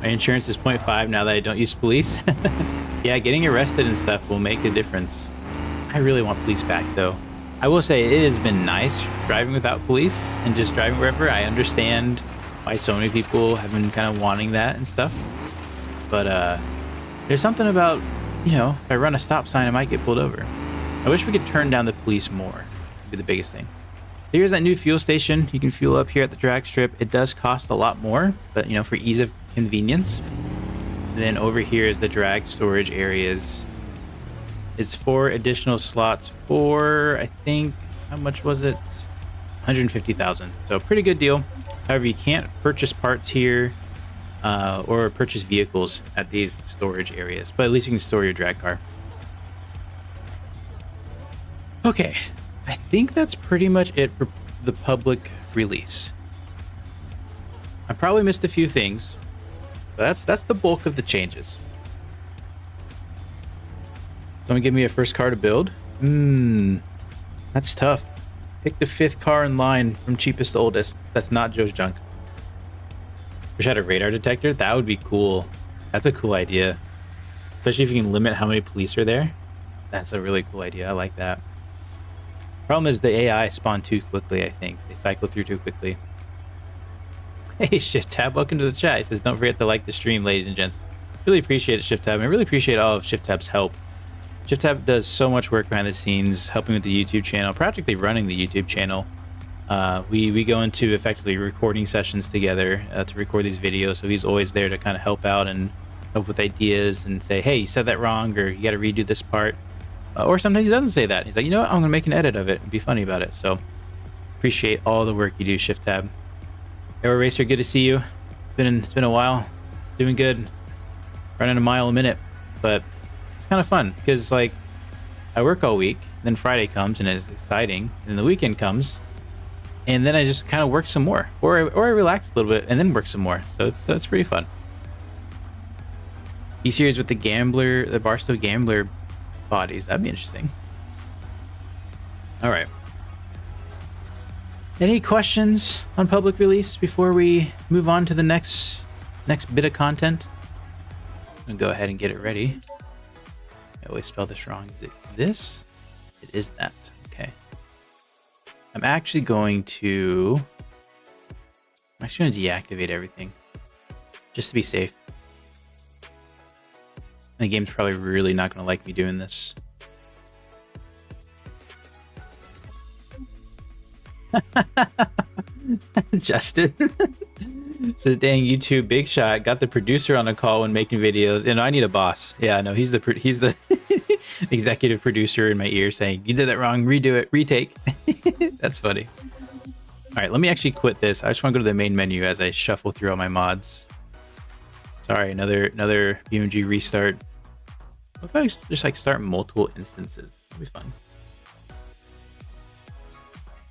A: My insurance is 0.5 now that I don't use police. Yeah, getting arrested and stuff will make a difference. I really want police back, though. I will say it has been nice driving without police and just driving wherever. I understand why so many people have been kind of wanting that and stuff. But there's something about, if I run a stop sign, I might get pulled over. I wish we could turn down the police more. That'd be the biggest thing. Here's that new fuel station. You can fuel up here at the drag strip. It does cost a lot more, but for ease of convenience, And then over here is the drag storage areas. It's 4 additional slots for, I think, how much was it? 150,000. So pretty good deal. However, you can't purchase parts here or purchase vehicles at these storage areas, but at least you can store your drag car. Okay, I think that's pretty much it for the public release. I probably missed a few things, but that's the bulk of the changes. Someone give me a first car to build? That's tough. Pick the 5th car in line from cheapest to oldest. That's not Joe's junk. Wish I had a radar detector. That would be cool. That's a cool idea. Especially if you can limit how many police are there. That's a really cool idea. I like that. Problem is the AI spawn too quickly, I think. They cycle through too quickly. Hey, Shift Tab, welcome to the chat. He says, don't forget to like the stream, ladies and gents. Really appreciate it, Shift Tab. And I really appreciate all of Shift Tab's help. Shift Tab does so much work behind the scenes, helping with the YouTube channel, practically running the YouTube channel. We go into effectively recording sessions together to record these videos, so he's always there to kind of help out and help with ideas and say, hey, you said that wrong, or you got to redo this part. Or sometimes he doesn't say that. He's like, you know what, I'm going to make an edit of it and be funny about it. So appreciate all the work you do, Shift Tab. Aero Racer, good to see you. It's been a while. Doing good. Running a mile a minute, but it's kind of fun because like I work all week, then Friday comes and it's exciting, and then the weekend comes, and then I just kind of work some more, or I relax a little bit and then work some more. So that's pretty fun. E-series with the Gambler, the Barstow Gambler bodies. That'd be interesting. All right. Any questions on public release before we move on to the next bit of content? I'm gonna go ahead and get it ready. I always spell this wrong. Is it this? It is that. Okay. I'm actually going to deactivate everything just to be safe. The game's probably really not going to like me doing this. Justin says, dang, YouTube big shot got the producer on a call when making videos. And I need a boss. Yeah, no, he's the executive producer in my ear saying, you did that wrong, redo it, retake. That's funny. All right, let me actually quit this. I just want to go to the main menu as I shuffle through all my mods. Sorry, another BeamNG restart. What if I just like start multiple instances? That'd be fun.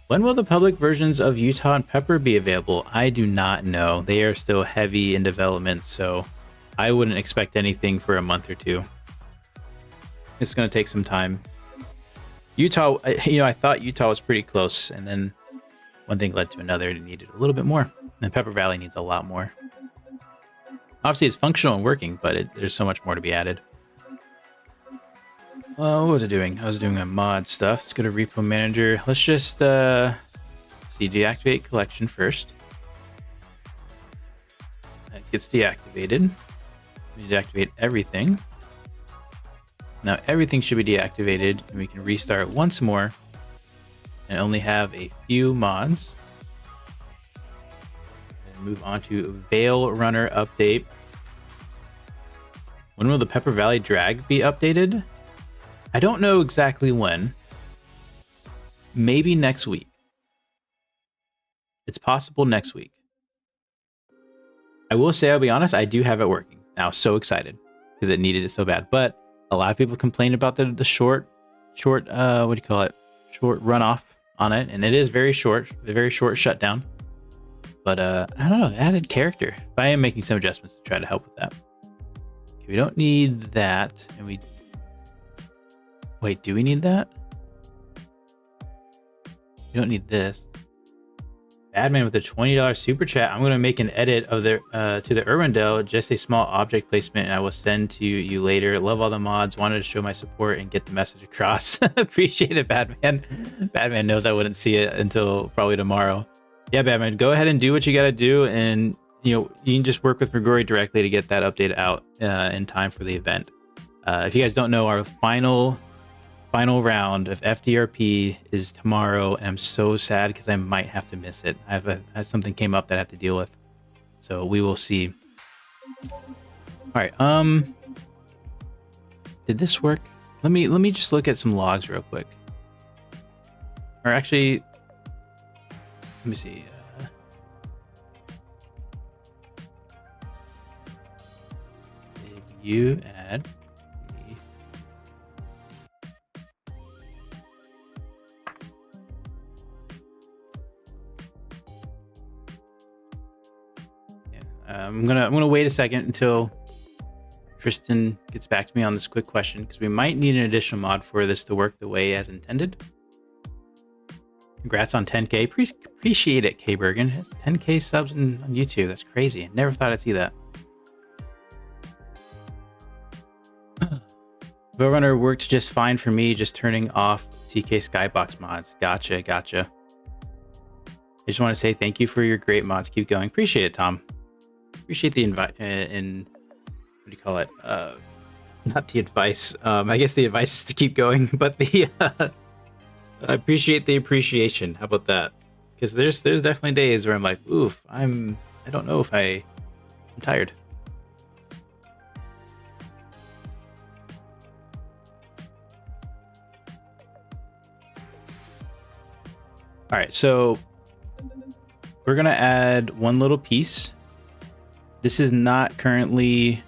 A: When will the public versions of Utah and Pepper be available? I do not know. They are still heavy in development, so I wouldn't expect anything for a month or two. It's going to take some time. Utah, I thought Utah was pretty close, and then one thing led to another. It needed a little bit more. And Pepper Valley needs a lot more. Obviously, it's functional and working, but there's so much more to be added. What was I doing? I was doing my mod stuff. Let's go to Repo Manager. Let's just see, deactivate collection first. That gets deactivated. We deactivate everything. Now everything should be deactivated, and we can restart once more and only have a few mods. And move on to Veil Runner update. When will the Pepper Valley drag be updated? I don't know exactly when. Maybe next week. It's possible next week. I will say, I'll be honest, I do have it working. Now, so excited because it needed it so bad. But a lot of people complain about the short, what do you call it? Short runoff on it. And it is very short, a very short shutdown. But I don't know, added character. But I am making some adjustments to try to help with that. Okay, we don't need that. And we... Wait, do we need that? We don't need this. Badman with a $20 super chat. I'm going to make an edit of the to the Irwindale, just a small object placement, and I will send to you later. Love all the mods. Wanted to show my support and get the message across. Appreciate it, Badman. Badman knows I wouldn't see it until probably tomorrow. Yeah, Badman, go ahead and do what you got to do, and you can just work with Grigori directly to get that update out in time for the event. If you guys don't know, our final round of FDRP is tomorrow, and I'm so sad because I might have to miss it. I have something came up that I have to deal with, so we will see. All right. Did this work? Let me just look at some logs real quick. Or actually, let me see. Did you add the... Yeah, I'm gonna wait a second until Tristan gets back to me on this quick question, because we might need an additional mod for this to work the way as intended. Congrats on 10K. Appreciate it, K Bergen. 10K subs on YouTube. That's crazy. Never thought I'd see that. Runner worked just fine for me, just turning off TK Skybox mods. Gotcha. I just want to say thank you for your great mods. Keep going. Appreciate it, Tom. Appreciate the invite what do you call it? Not the advice. I guess the advice is to keep going, but the I appreciate the appreciation. How about that? Because there's definitely days where I'm like, oof, I don't know if I'm tired. All right, so we're gonna add one little piece. This is not currently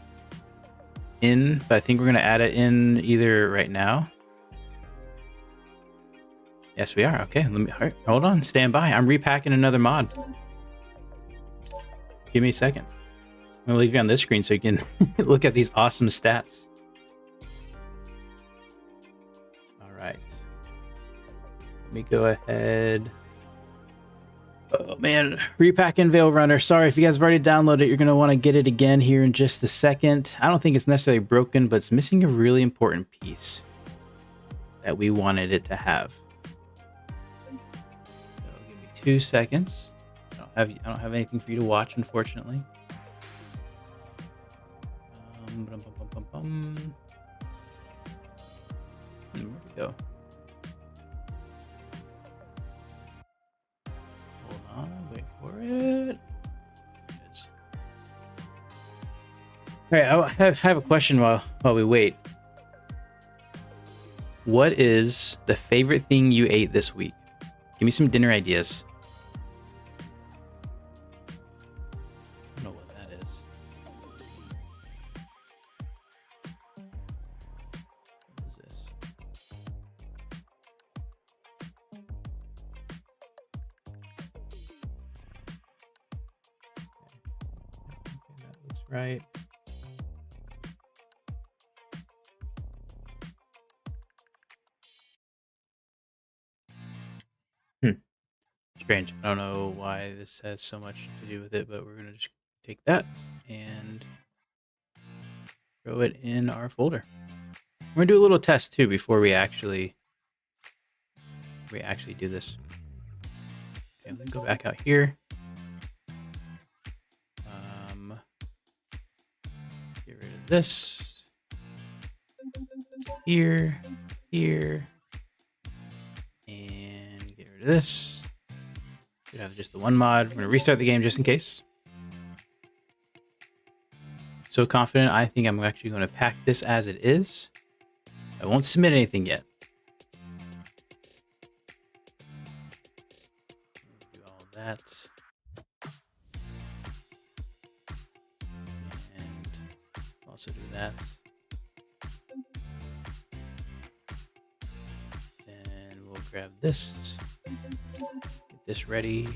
A: in, but I think we're gonna add it in either right now. Yes, we are. Okay, hold on. Stand by. I'm repacking another mod. Give me a second. I'm gonna leave you on this screen so you can look at these awesome stats. All right. Let me go ahead. Oh man, repacking Veil Runner. Sorry if you guys have already downloaded it. You're gonna want to get it again here in just a second. I don't think it's necessarily broken, but it's missing a really important piece that we wanted it to have. 2 seconds. I don't have anything for you to watch, unfortunately. Where'd it go? Hold on, wait for it. There it is. All right, I have a question while we wait. What is the favorite thing you ate this week? Give me some dinner ideas. Right. Strange. I don't know why this has so much to do with it, but we're gonna just take that and throw it in our folder. We're gonna do a little test too before we actually do this. Okay, let me go back out here. Get rid of this. Here, and get rid of this. Should have just the one mod. We're gonna restart the game just in case. So confident, I think I'm actually gonna pack this as it is. I won't submit anything yet. Do all that. And also do that. And we'll grab this. Get this ready.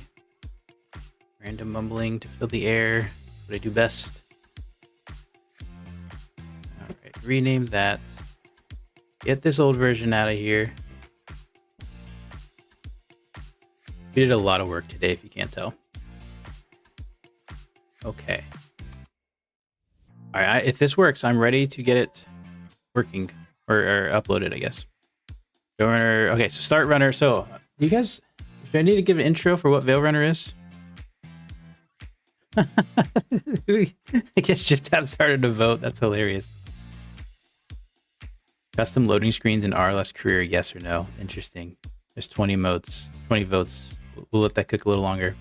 A: Random mumbling to fill the air. What I do best. Alright, rename that. Get this old version out of here. We did a lot of work today, if you can't tell. Okay. All right, if this works, I'm ready to get it working or uploaded, I guess. Runner. Okay, so start runner. So, you guys, do I need to give an intro for what Veil Runner is? I guess Shift Tab started to vote. That's hilarious. Custom loading screens in RLS career, yes or no? Interesting. There's 20 votes. We'll let that cook a little longer.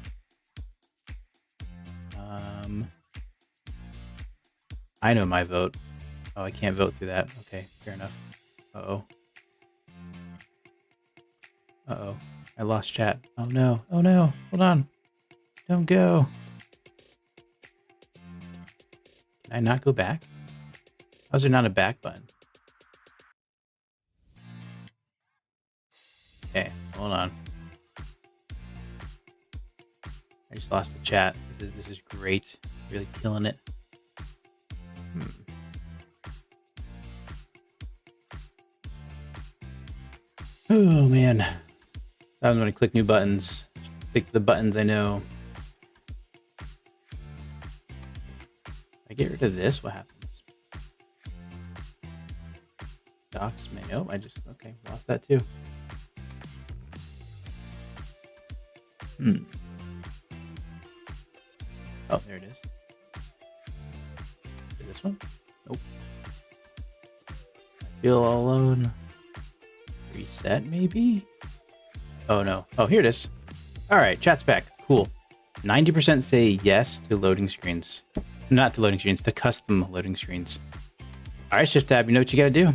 A: I know my vote. Oh, I can't vote through that. Okay, fair enough. Uh-oh. Uh-oh. I lost chat. Oh no. Oh no. Hold on. Don't go. Can I not go back? How's there not a back button? Okay, hold on. I just lost the chat. This is great. Really killing it. Oh man. I'm gonna click new buttons. Stick to the buttons I know. If I get rid of this, what happens? Docs may. Oh, I just okay, lost that too. Oh, there it is. This one? Nope. I feel all alone. Reset, maybe? Oh, no. Oh, here it is. All right, chat's back. Cool. 90% say yes to loading screens. Not to loading screens, to custom loading screens. All right, Shift Tab, you know what you got to do.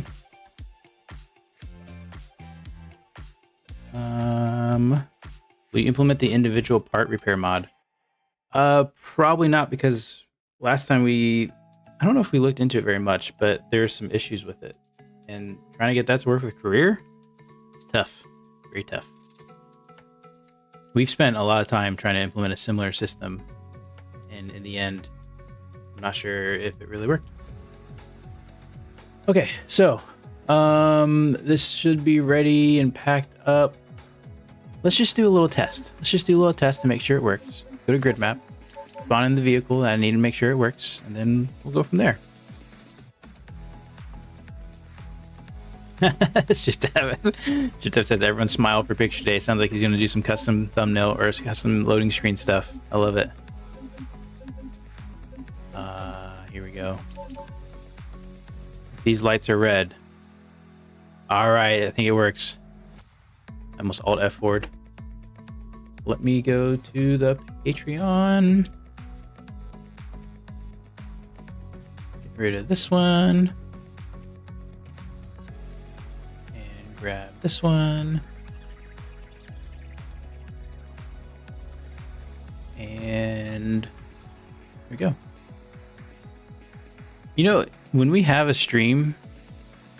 A: Will you implement the individual part repair mod? Probably not, because last time I don't know if we looked into it very much, but there's some issues with it. And trying to get that to work with Career, it's tough. Very tough. We've spent a lot of time trying to implement a similar system, and in the end, I'm not sure if it really worked. Okay, so this should be ready and packed up. Let's just do a little test. Let's just do a little test to make sure it works. Go to grid map, spawn in the vehicle, and I need to make sure it works, and then we'll go from there. Shift Tab says everyone smile for picture day. Sounds like he's gonna do some custom thumbnail or custom loading screen stuff. I love it. Here we go. These lights are red. All right, I think it works. I almost Alt F forward. Let me go to the Patreon. Get rid of this one. And grab this one. And here we go. You know, when we have a stream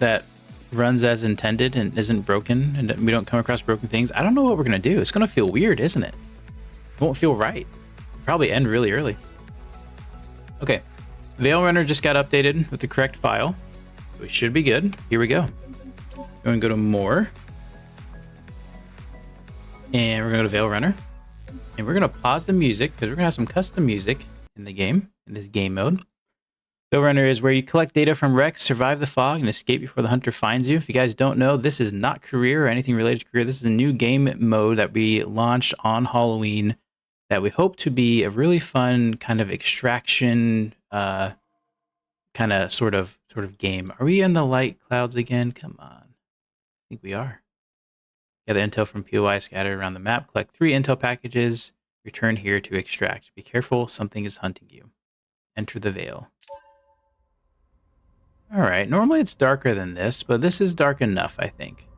A: that runs as intended and isn't broken and we don't come across broken things, I don't know what we're going to do. It's going to feel weird, isn't it? It won't feel right. Probably end really early. Okay. Veil Runner just got updated with the correct file. So we should be good. Here we go. We're going to go to More. And we're going to go to Veil Runner. And we're going to pause the music because we're going to have some custom music in the game, in this game mode. Veil Runner is where you collect data from wrecks, survive the fog, and escape before the hunter finds you. If you guys don't know, this is not Career or anything related to Career. This is a new game mode that we launched on Halloween that we hope to be a really fun kind of extraction, kind of sort of game. Are we in the light clouds again? Come on. I think we are. Gather intel from POI scattered around the map. Collect 3 intel packages. Return here to extract. Be careful, something is hunting you. Enter the veil. All right, normally it's darker than this, but this is dark enough, I think.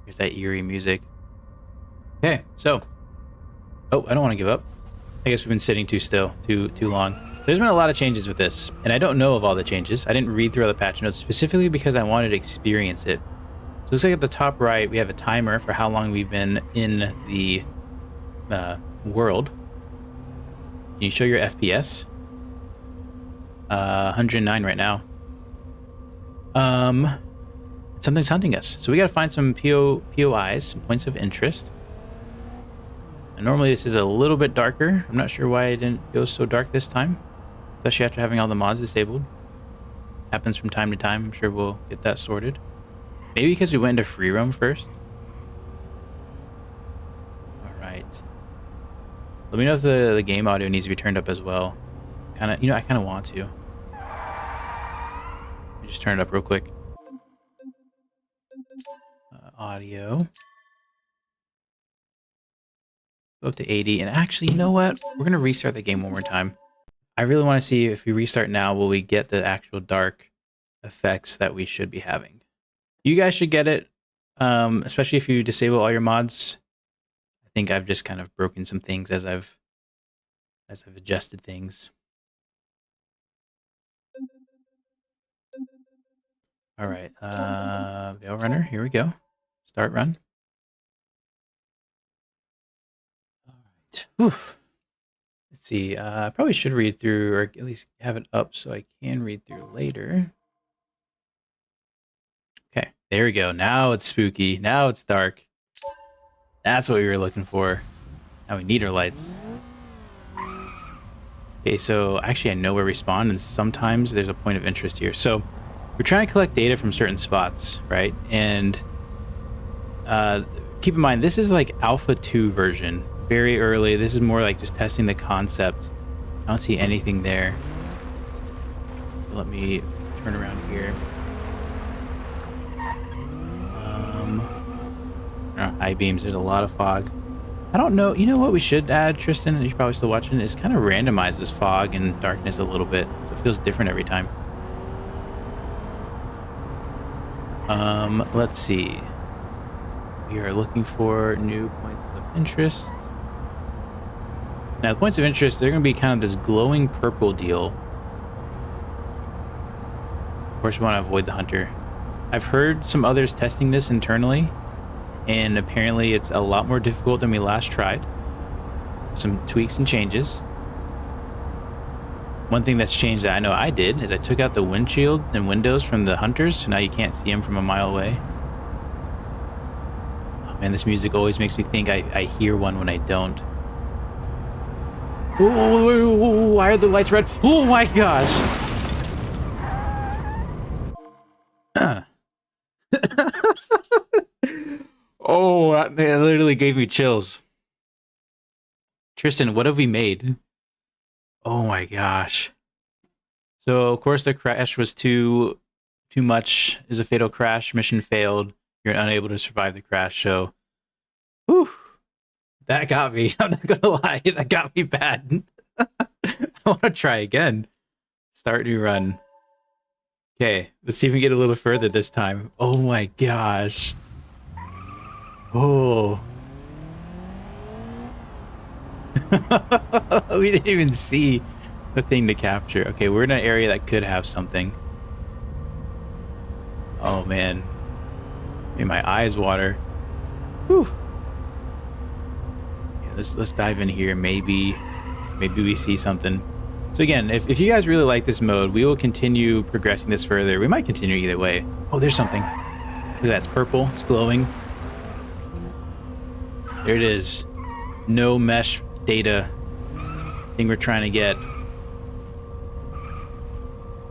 A: Here's that eerie music. Okay, so. Oh, I don't want to give up. I guess we've been sitting too still, too long. There's been a lot of changes with this, and I don't know of all the changes. I didn't read through all the patch notes specifically because I wanted to experience it. So it looks like at the top right, we have a timer for how long we've been in the world. Can you show your FPS? 109 right now. Something's hunting us. So we got to find some POIs, some points of interest. And normally this is a little bit darker. I'm not sure why it didn't go so dark this time. Especially after having all the mods disabled. Happens from time to time. I'm sure we'll get that sorted. Maybe because we went into free roam first. Alright. Let me know if the game audio needs to be turned up as well. I kind of want to. Let me just turn it up real quick. Audio. Go up to 80. And actually, you know what? We're going to restart the game one more time. I really want to see if we restart now, will we get the actual dark effects that we should be having. You guys should get it, especially if you disable all your mods. I think I've just kind of broken some things as I've adjusted things. All right, Veil Runner, here we go. Start run. All right. Oof. Let's see. I probably should read through, or at least have it up so I can read through later. Okay, there we go. Now it's spooky. Now it's dark. That's what we were looking for. Now we need our lights. Okay, so actually I know where we spawn, and sometimes there's a point of interest here. So we're trying to collect data from certain spots, right? And keep in mind, this is like Alpha 2 version. Very early. This is more like just testing the concept. I don't see anything there. So let me turn around here. High beams. There's a lot of fog. I don't know. You know what we should add, Tristan, and you're probably still watching, is kind of randomize this fog and darkness a little bit, so it feels different every time. Let's see. We are looking for new points of interest. Now, the points of interest, they're going to be kind of this glowing purple deal. Of course, we want to avoid the hunter. I've heard some others testing this internally, and apparently it's a lot more difficult than we last tried. Some tweaks and changes. One thing that's changed that I know I did is I took out the windshield and windows from the hunters, so now you can't see them from a mile away. Oh man, this music always makes me think I hear one when I don't. Oh, why are the lights red? Oh my gosh! Oh, that literally gave me chills. Tristan, what have we made? Oh my gosh. So, of course, the crash was too much. Is a fatal crash. Mission failed. You're unable to survive the crash. So, whew, that got me. I'm not gonna lie. That got me bad. I want to try again. Start new run. Okay, let's see if we can get a little further this time. Oh my gosh. Oh. We didn't even see the thing to capture. Okay, we're in an area that could have something. Oh man. Made my eyes water. Whew. Yeah, let's dive in here. Maybe we see something. So again, if you guys really like this mode, we will continue progressing this further. We might continue either way. Oh, there's something. Look at that, it's purple, it's glowing. There it is. No mesh data thing we're trying to get.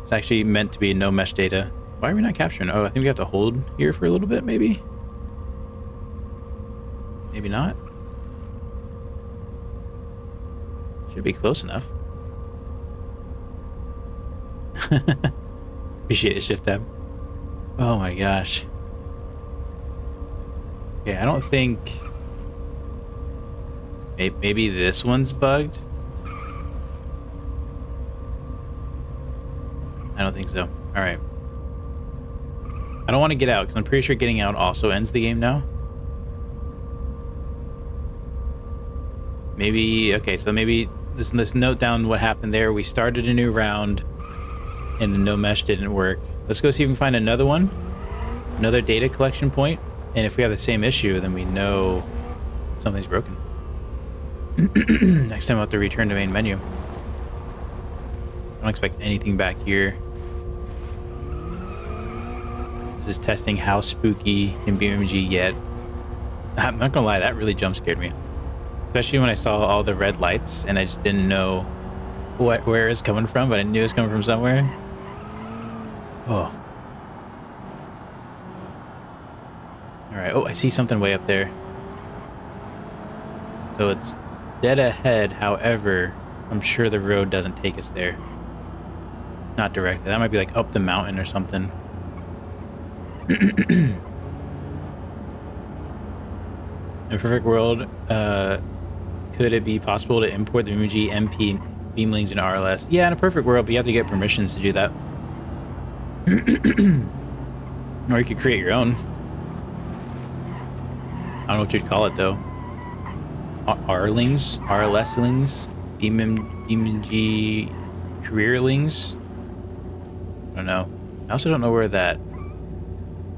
A: It's actually meant to be no mesh data. Why are we not capturing? Oh, I think we have to hold here for a little bit, maybe? Maybe not? Should be close enough. Appreciate it, Shift Tab. Oh my gosh. Okay, I don't think... Maybe this one's bugged? I don't think so. Alright. I don't want to get out, because I'm pretty sure getting out also ends the game now. Maybe... Okay, so maybe... Let's note down what happened there. We started a new round, and the no mesh didn't work. Let's go see if we can find another one. Another data collection point. And if we have the same issue, then we know something's broken. Next time I'll have to return to main menu. I don't expect anything back here. This is testing how spooky can BeamNG get. I'm not gonna lie, that really jump scared me. Especially when I saw all the red lights and I just didn't know where it's coming from, but I knew it was coming from somewhere. Oh. Alright, oh, I see something way up there. So it's dead ahead, however, I'm sure the road doesn't take us there. Not directly. That might be like up the mountain or something. In a perfect world, could it be possible to import the BeamNG MP BeamNG RLS. Yeah, in a perfect world, but you have to get permissions to do that. Or you could create your own. I don't know what you'd call it though. R-lings? RLS-lings? BeamNG career-lings? I don't know. I also don't know where that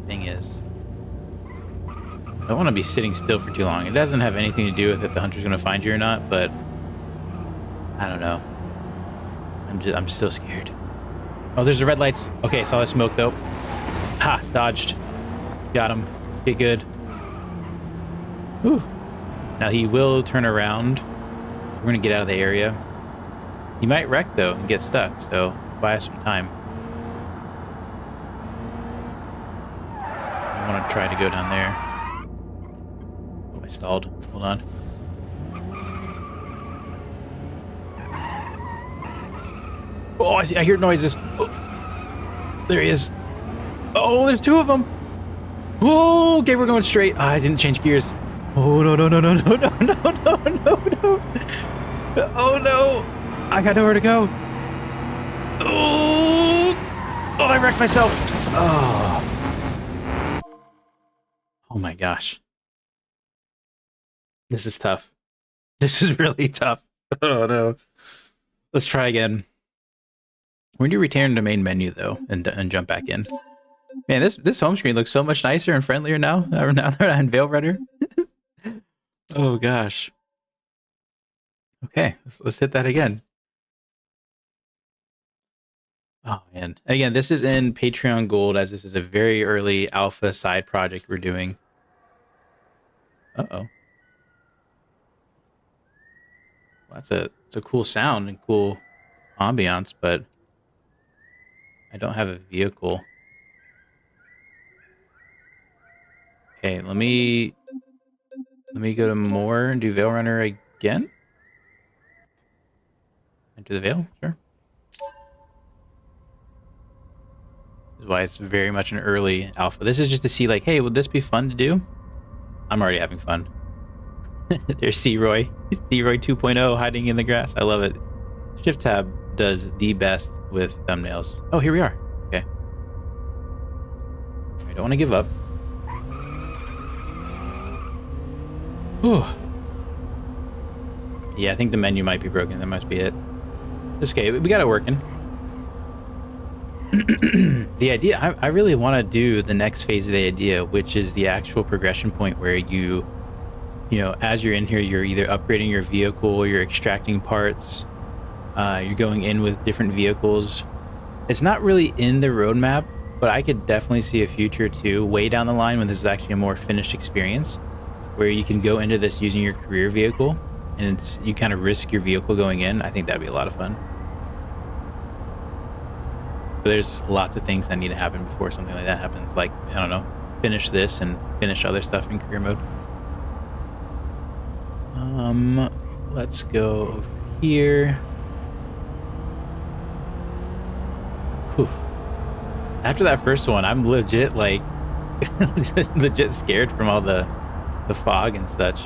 A: thing is. I don't want to be sitting still for too long. It doesn't have anything to do with if the hunter's going to find you or not, but I don't know. I'm still scared. Oh, there's the red lights. Okay, saw the smoke though. Ha! Dodged. Got him. Get good. Whew. Now he will turn around. We're gonna get out of the area. He might wreck though and get stuck, so buy us some time. I want to try to go down there. Oh, I stalled. Hold on. Oh, I hear noises. Oh, there he is. Oh, there's two of them. Oh, okay, we're going straight. I didn't change gears. Oh, no. Oh, no. I got nowhere to go. Oh, I wrecked myself. Oh my gosh. This is tough. This is really tough. Oh, no. Let's try again. When do you return to main menu though and jump back in? Man, this home screen looks so much nicer and friendlier now that I'm in Veil Runner. Oh gosh. Okay, let's hit that again. Oh man. Again, this is in Patreon Gold as this is a very early alpha side project we're doing. Uh-oh. Well, it's a cool sound and cool ambiance, but I don't have a vehicle. Okay, let me go to more and do Veil Runner again. Enter the Veil, sure. This is why it's very much an early alpha. This is just to see like, hey, would this be fun to do? I'm already having fun. There's C-Roy. C-Roy 2.0 hiding in the grass. I love it. Shift tab does the best with thumbnails. Oh, here we are. Okay. I don't want to give up. Whew. Yeah, I think the menu might be broken. That must be it. It's okay. We got it working. The idea, I really want to do the next phase of the idea, which is the actual progression point where you know, as you're in here, you're either upgrading your vehicle, you're extracting parts, you're going in with different vehicles. It's not really in the roadmap, but I could definitely see a future too, way down the line when this is actually a more finished experience, where you can go into this using your career vehicle, and you kind of risk your vehicle going in. I think that'd be a lot of fun. But there's lots of things that need to happen before something like that happens. Like, I don't know, finish this and finish other stuff in career mode. Let's go over here. Whew. After that first one, I'm legit like legit scared from all the fog and such.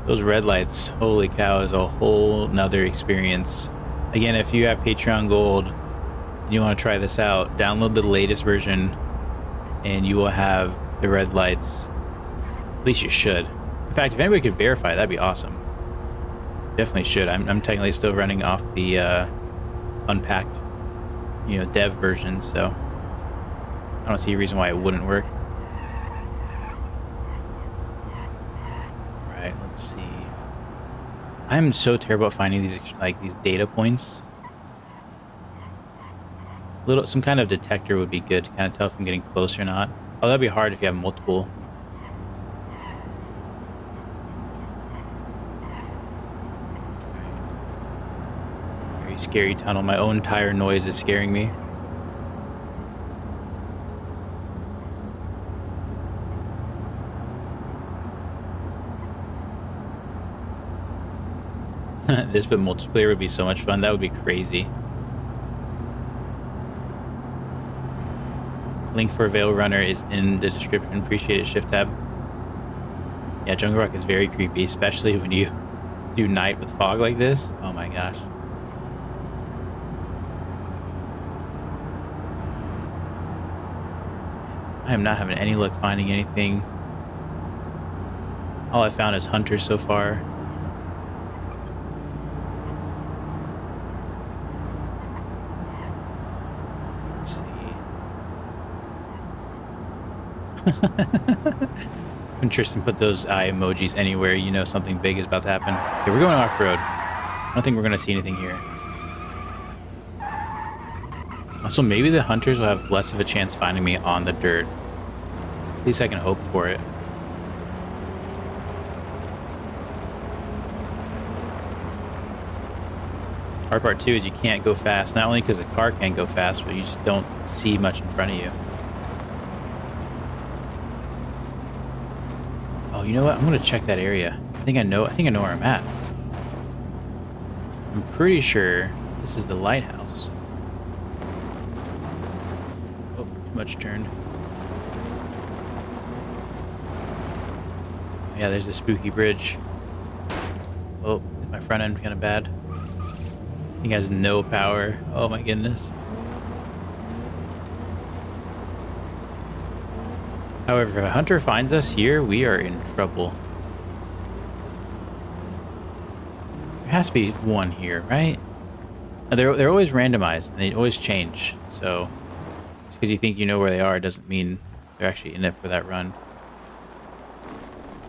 A: Those red lights, holy cow, is a whole nother experience. Again, if you have Patreon Gold and you want to try this out, download the latest version and you will have the red lights. At least you should. In fact, if anybody could verify, that'd be awesome. Definitely should. I'm technically still running off the unpacked, you know, dev version, so I don't see a reason why it wouldn't work. All right, let's see. I'm so terrible at finding these these data points. Some kind of detector would be good to kind of tell if I'm getting close or not. Oh, that'd be hard if you have multiple. Very scary tunnel. My own tire noise is scaring me. This but multiplayer would be so much fun. That would be crazy. Link for Veil Runner is in the description. Appreciate it, Shift Tab. Yeah, Jungle Rock is very creepy, especially when you do night with fog like this. Oh my gosh. I am not having any luck finding anything. All I found is hunters so far. Let's see. Interesting, put those eye emojis anywhere you know something big is about to happen. Okay, we're going off-road. I don't think we're going to see anything here. Also, maybe the hunters will have less of a chance finding me on the dirt. At least I can hope for it. Hard part too is you can't go fast. Not only because the car can't go fast, but you just don't see much in front of you. Oh, you know what? I'm gonna check that area. I think I know where I'm at. I'm pretty sure this is the lighthouse. Oh, too much turn. Yeah, there's the spooky bridge. Oh, my front end kind of bad. He has no power. Oh my goodness. However, if a hunter finds us here, we are in trouble. There has to be one here, right? They're always randomized, and they always change. So, just because you think you know where they are doesn't mean they're actually in it for that run.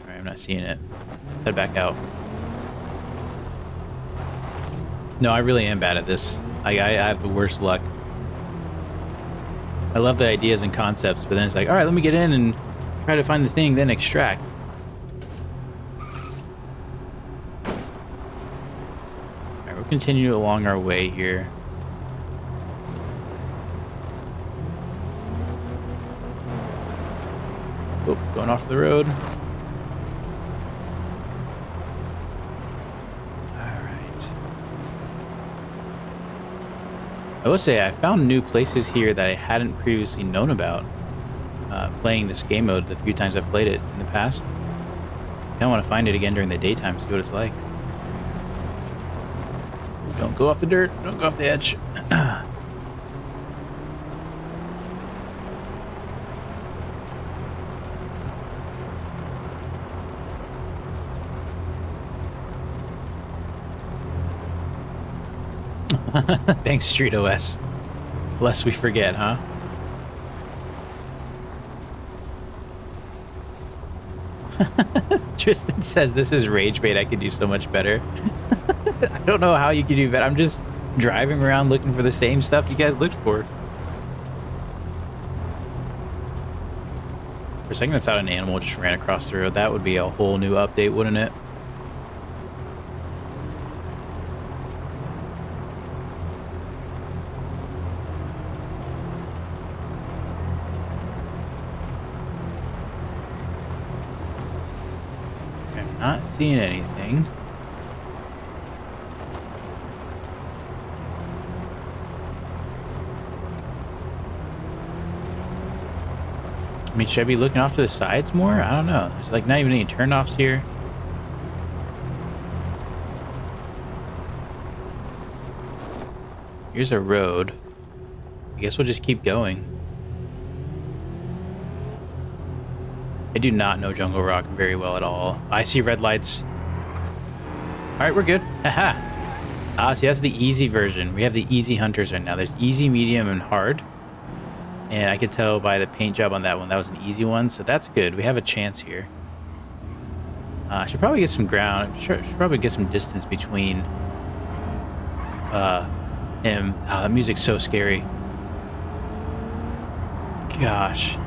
A: Alright, I'm not seeing it. Head back out. No, I really am bad at this. I have the worst luck. I love the ideas and concepts, but then it's like, all right, let me get in and try to find the thing, then extract. All right, we'll continue along our way here. Oh, going off the road. I will say I found new places here that I hadn't previously known about playing this game mode the few times I've played it in the past. I kind of want to find it again during the daytime, see what it's like. Don't go off the dirt, don't go off the edge. Thanks, Street OS. Lest we forget, huh? Tristan says this is rage bait. I could do so much better. I don't know how you could do better. I'm just driving around looking for the same stuff you guys looked for. For a second, I thought an animal just ran across the road. That would be a whole new update, wouldn't it? Not seeing anything. I mean, should I be looking off to the sides more? I don't know. There's like not even any turnoffs here. Here's a road. I guess we'll just keep going. I do not know Jungle Rock very well at all. I see red lights. All right, we're good. Haha. See, that's the easy version. We have the easy hunters right now. There's easy, medium, and hard. And I could tell by the paint job on that one, that was an easy one. So that's good. We have a chance here. I should probably get some ground. I should probably get some distance between him. Oh, that music's so scary. Gosh.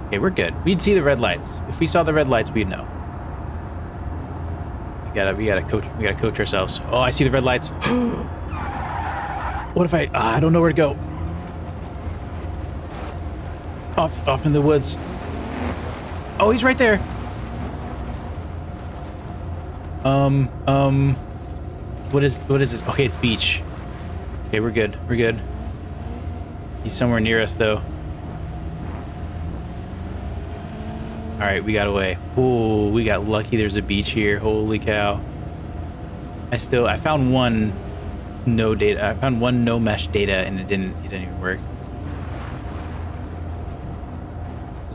A: Okay, we're good. We'd see the red lights. If we saw the red lights, we'd know. We gotta coach ourselves. Oh, I see the red lights. What if I don't know where to go. Off in the woods. Oh, he's right there. What is this? Okay, it's beach. Okay, we're good. We're good. He's somewhere near us though. All right, we got away. Oh, we got lucky. There's a beach here. Holy cow. I found one no data. I found one no mesh data and it didn't even work.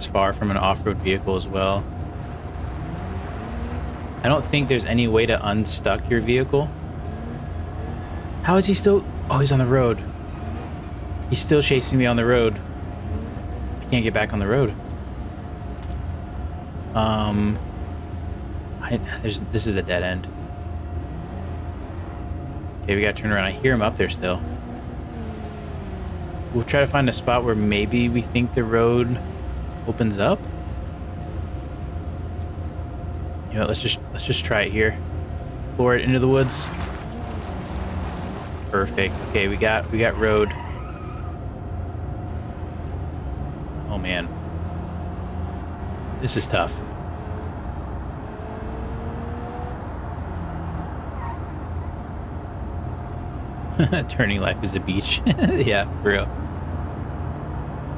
A: far from an off-road vehicle as well. I don't think there's any way to unstuck your vehicle. How is he still... Oh, he's on the road. He's still chasing me on the road. I can't get back on the road. This is a dead end. Okay, we gotta turn around. I hear him up there still. We'll try to find a spot where maybe we think the road opens up. You know, let's just try it here. Pour it into the woods. Perfect. Okay, we got road. Oh man. This is tough. Turning life is a beach. Yeah, for real.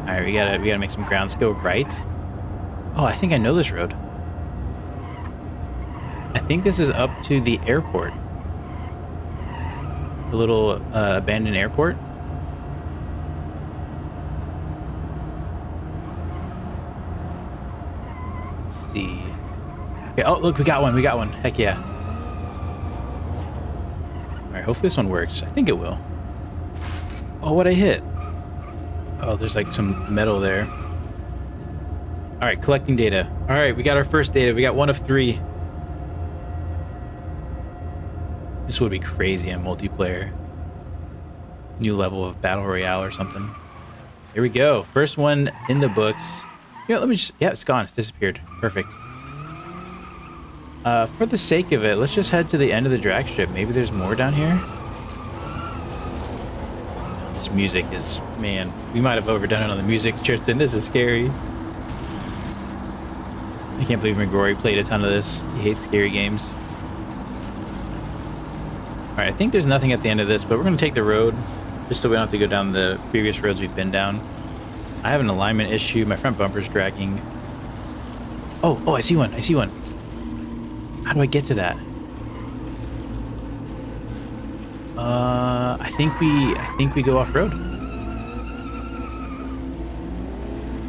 A: Alright, we gotta make some ground. Let's go right. Oh, I think I know this road. I think this is up to the airport. The little abandoned airport. Let's see. Okay, oh look, we got one. Heck yeah. Alright, hopefully this one works. I think it will. Oh, what I hit. Oh, there's like some metal there. Alright, collecting data. Alright, we got our first data. We got 1 of 3. This would be crazy in multiplayer. New level of Battle Royale or something. Here we go. First one in the books. Yeah, let me just... Yeah, it's gone. It's disappeared. Perfect. For the sake of it, let's just head to the end of the drag strip. Maybe there's more down here. This music is... Man, we might have overdone it on the music. Tristan, this is scary. I can't believe McGrory played a ton of this. He hates scary games. Alright, I think there's nothing at the end of this, but we're going to take the road just so we don't have to go down the previous roads we've been down. I have an alignment issue. My front bumper's dragging. Oh, I see one. How do I get to that? I think we go off-road.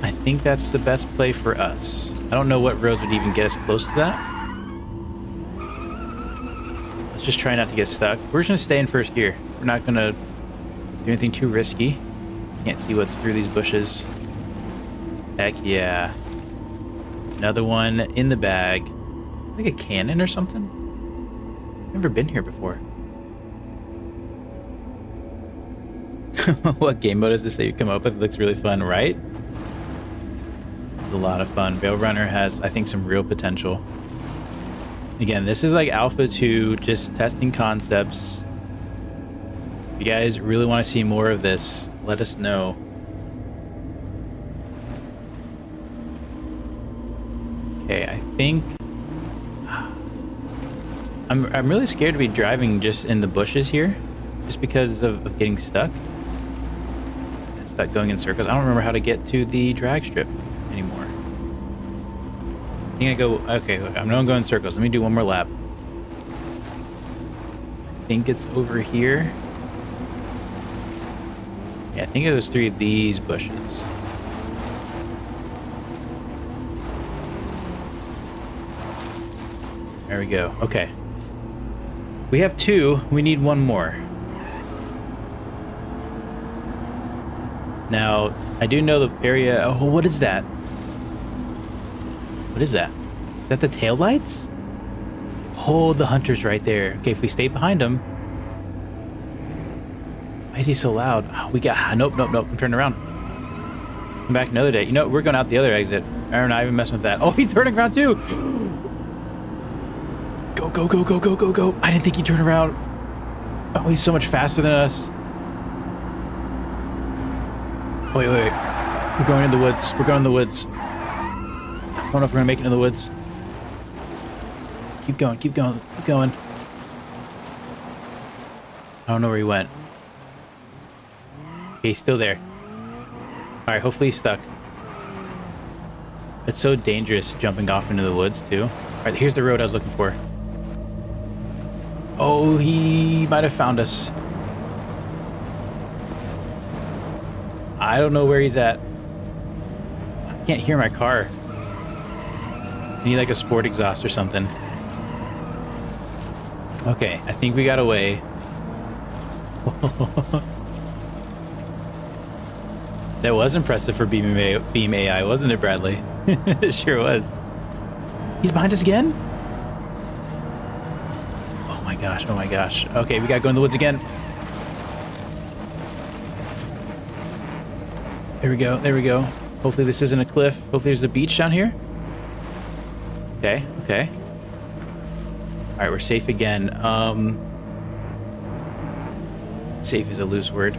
A: I think that's the best play for us. I don't know what roads would even get us close to that. Let's just try not to get stuck. We're just gonna stay in first gear. We're not gonna do anything too risky. Can't see what's through these bushes. Heck yeah. Another one in the bag. Like a cannon or something? Never been here before. What game mode is this that you come up with? It looks really fun, right? It's a lot of fun. Rail Runner has, I think, some real potential. Again, this is like Alpha 2, just testing concepts. If you guys really want to see more of this, let us know. Okay, I think... I'm really scared to be driving just in the bushes here, just because of getting stuck. Stuck going in circles. I don't remember how to get to the drag strip anymore. I think I go... Okay, I'm gonna go in circles. Let me do one more lap. I think it's over here. Yeah, I think it was through these bushes. There we go. Okay. We have 2. We need 1 more. Now, I do know the area... Oh, what is that? What is that? Is that the taillights? Oh, the hunter's right there. Okay, if we stay behind him... Why is he so loud? Oh, we got... Nope. I'm turning around. Come back another day. You know, we're going out the other exit. I'm not even messing with that. Oh, he's turning around too! Go. I didn't think he'd turn around. Oh, he's so much faster than us. Wait. We're going in the woods. I don't know if we're gonna make it in the woods. Keep going. I don't know where he went. Okay, he's still there. Alright, hopefully he's stuck. It's so dangerous jumping off into the woods, too. Alright, here's the road I was looking for. Oh, he might have found us. I don't know where he's at. Can't hear my car. I need like a sport exhaust or something. Okay, I think we got away. That was impressive for Beam AI, wasn't it, Bradley? It sure was. He's behind us again? Oh my gosh, oh my gosh. Okay, we gotta go in the woods again. There we go, there we go. Hopefully this isn't a cliff. Hopefully there's a beach down here. Okay, okay. All right, we're safe again. Safe is a loose word.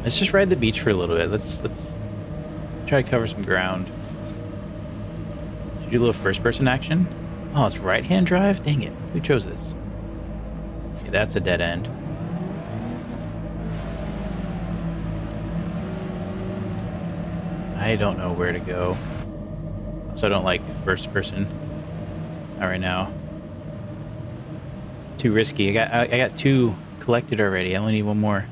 A: Let's just ride the beach for a little bit. Let's try to cover some ground. Should we do a little first-person action? Oh, it's right-hand drive? Dang it. Who chose this? Okay, that's a dead end. I don't know where to go. So I don't like first person. Not right now. Too risky. I got 2 collected already. I only need 1 more.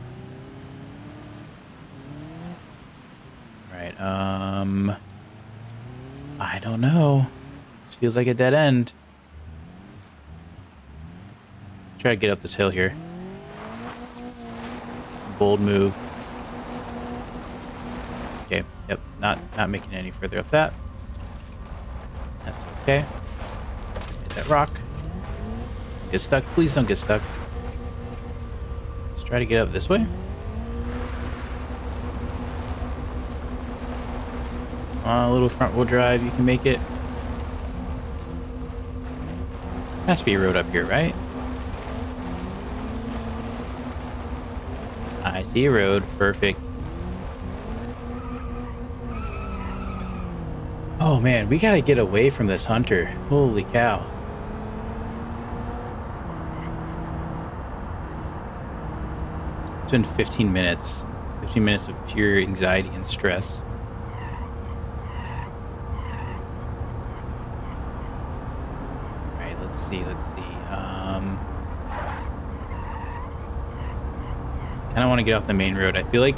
A: Alright, I don't know. This feels like a dead end. Try to get up this hill here. Bold move. Okay, yep, not making it any further up that. That's okay. Hit that rock. Get stuck. Please don't get stuck. Let's try to get up this way. A little front wheel drive. You can make it. Has to be a road up here, right? I see a road. Perfect. Oh man, we gotta get away from this hunter. Holy cow. It's been 15 minutes. 15 minutes of pure anxiety and stress. Alright, let's see. I kinda wanna get off the main road. I feel like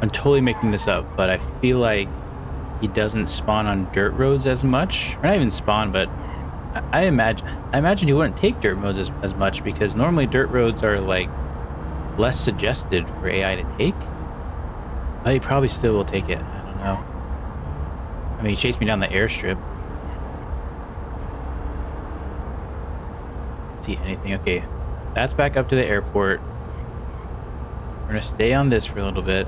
A: I'm totally making this up, but I feel like he doesn't spawn on dirt roads as much. Or not even spawn, but I imagine he wouldn't take dirt roads as much, because normally dirt roads are like less suggested for AI to take. But he probably still will take it. I don't know. I mean, he chased me down the airstrip. Let's see anything. Okay, that's back up to the airport. We're gonna stay on this for a little bit.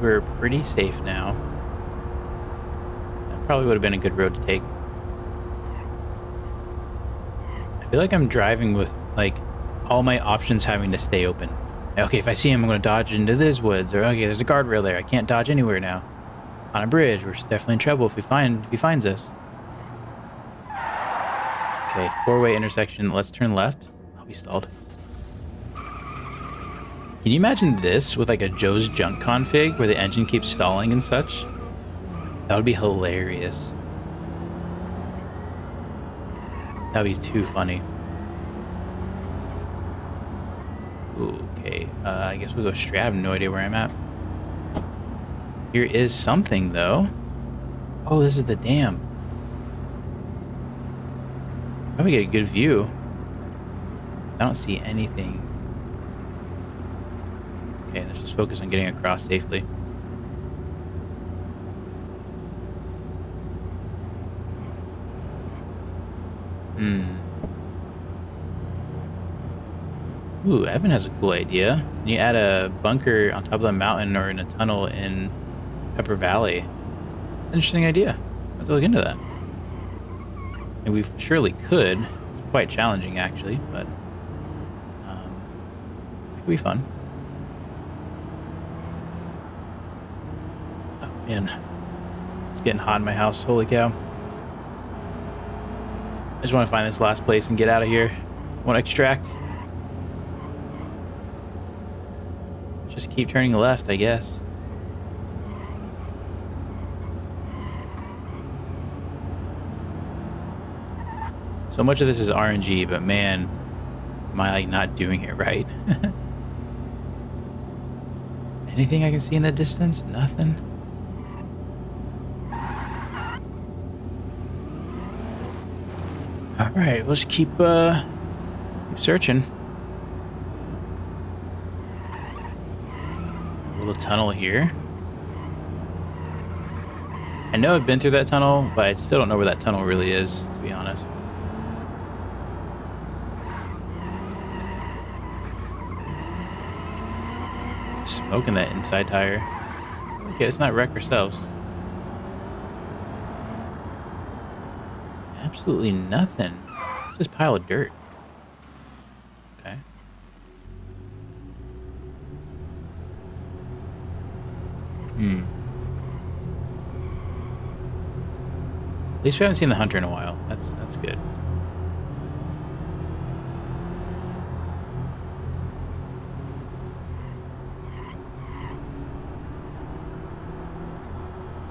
A: We're pretty safe now. That probably would have been a good road to take. I feel like I'm driving with like all my options having to stay open. Okay, if I see him, I'm going to dodge into this woods. Or okay, there's a guardrail there. I can't dodge anywhere now. On a bridge, we're definitely in trouble if he finds us. Okay, 4-way intersection. Let's turn left. Oh, we stalled. Can you imagine this with like a Joe's Junk config where the engine keeps stalling and such? That would be hilarious. That would be too funny. Ooh, okay, I guess we'll go straight. I have no idea where I'm at. Here is something though. Oh, this is the dam. How do we get a good view? I don't see anything. Okay, let's just focus on getting across safely. Ooh, Evan has a cool idea. You add a bunker on top of the mountain or in a tunnel in Pepper Valley. Interesting idea. Let's look into that. And we surely could. It's quite challenging, actually, but it could be fun. Oh, man. It's getting hot in my house. Holy cow. I just want to find this last place and get out of here. I want to extract. Just keep turning left, I guess. So much of this is RNG, but man, Am I like not doing it right? Anything I can see in the distance? Nothing. All right, let's keep searching. A little tunnel here. I know I've been through that tunnel, but I still don't know where that tunnel really is, to be honest. Smoking that inside tire. Okay, let's not wreck ourselves. Absolutely nothing. It's this pile of dirt. Okay. At least we haven't seen the hunter in a while. That's good.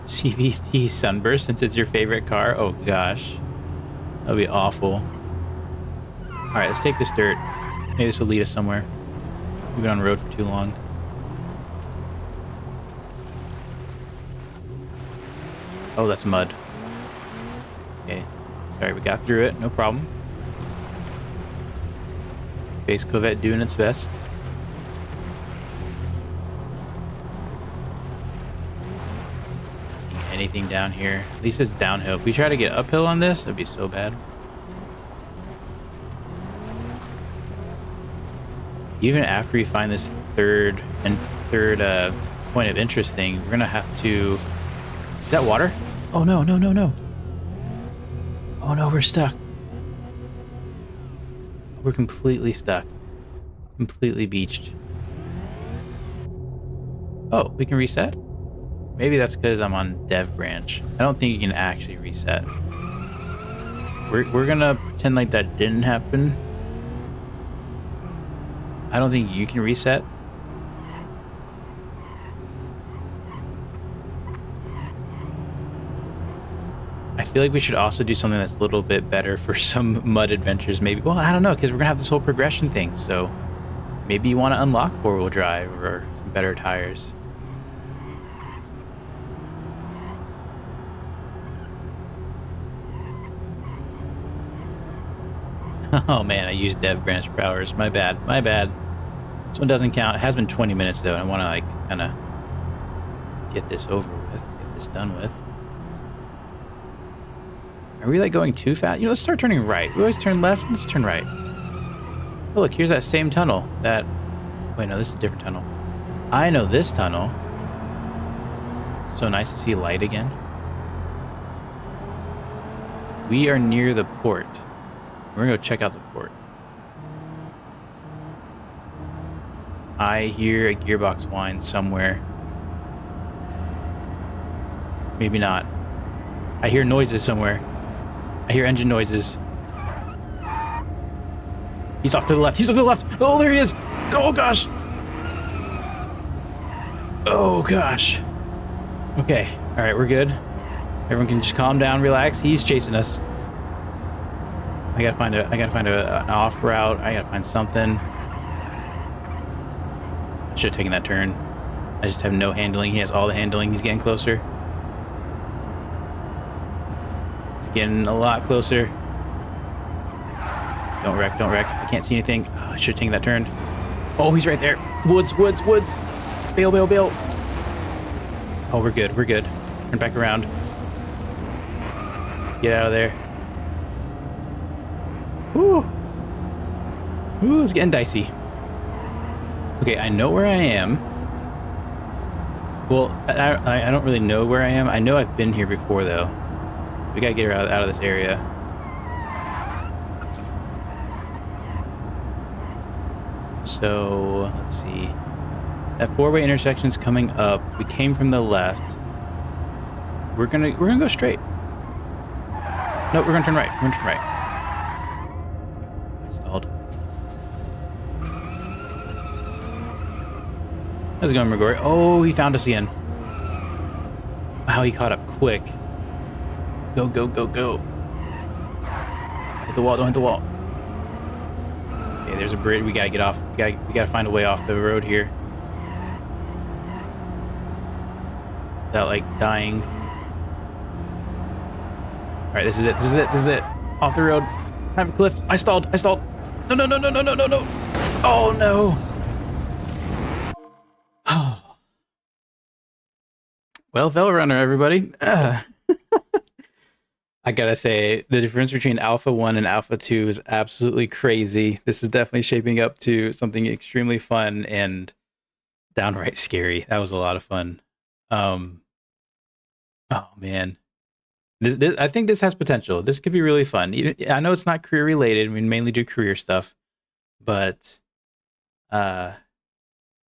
A: CVT sunburst since it's your favorite car? Oh gosh. That would be awful. Alright, let's take this dirt. Maybe this will lead us somewhere. We've been on the road for too long. Oh, that's mud. Okay. Alright, we got through it. No problem. Base Corvette doing its best. Anything down here? At least it's downhill. If we try to get uphill on this, that'd be so bad. Even after we find this third point of interest thing, we're gonna have to... Is that water? Oh no, no, no, no. Oh no, we're stuck. We're completely stuck. Completely beached. Oh, we can reset? Maybe that's because I'm on dev branch. I don't think you can actually reset. We're gonna pretend like that didn't happen. I don't think you can reset. I feel like we should also do something that's a little bit better for some mud adventures, maybe. Well, I don't know, because we're gonna have this whole progression thing, so maybe you want to unlock four-wheel drive or some better tires. Oh man, I used dev branch for hours. My bad. My bad. This one doesn't count. It has been 20 minutes though, and I want to like kind of get this over with, get this done with. Are we like going too fast? You know, let's start turning right. We always turn left. Let's turn right. Oh look, here's that same tunnel. That. Wait, no, this is a different tunnel. I know this tunnel. So nice to see light again. We are near the port. We're gonna go check out the port. I hear a gearbox whine somewhere. Maybe not. I hear noises somewhere. I hear engine noises. He's off to the left. He's off to the left. Oh, there he is. Oh, gosh. Oh, gosh. Okay. All right, we're good. Everyone can just calm down, relax. He's chasing us. I gotta find an off route. I gotta find something. I should have taken that turn. I just have no handling. He has all the handling. He's getting closer. He's getting a lot closer. Don't wreck, don't wreck. I can't see anything. Oh, I should have taken that turn. Oh, he's right there. Woods, woods, woods. Bail, bail, bail. Oh, we're good, we're good. Turn back around. Get out of there. Ooh. Ooh, it's getting dicey. Okay, I know where I am. Well, I don't really know where I am. I know I've been here before, though. We gotta get her out of this area. So, let's see. That four-way intersection's coming up. We came from the left. We're gonna go straight. No, we're gonna turn right. We're gonna turn right. Stalled. How's it going, Rigori? Oh, he found us again. Wow, he caught up quick. Go, go, go, go. Hit the wall, don't hit the wall. Okay, there's a bridge. We gotta get off. We gotta find a way off the road here without like dying. All right, this is it. This is it. This is it. Off the road. I have a cliff. I stalled. I stalled. No, no, no, no, no, no, no, no. Oh no. Well, Fell Runner, everybody. I gotta say, the difference between Alpha 1 and Alpha 2 is absolutely crazy. This is definitely shaping up to something extremely fun and downright scary. That was a lot of fun. Oh man. I think this has potential. This could be really fun. I know it's not career related. We mainly do career stuff, but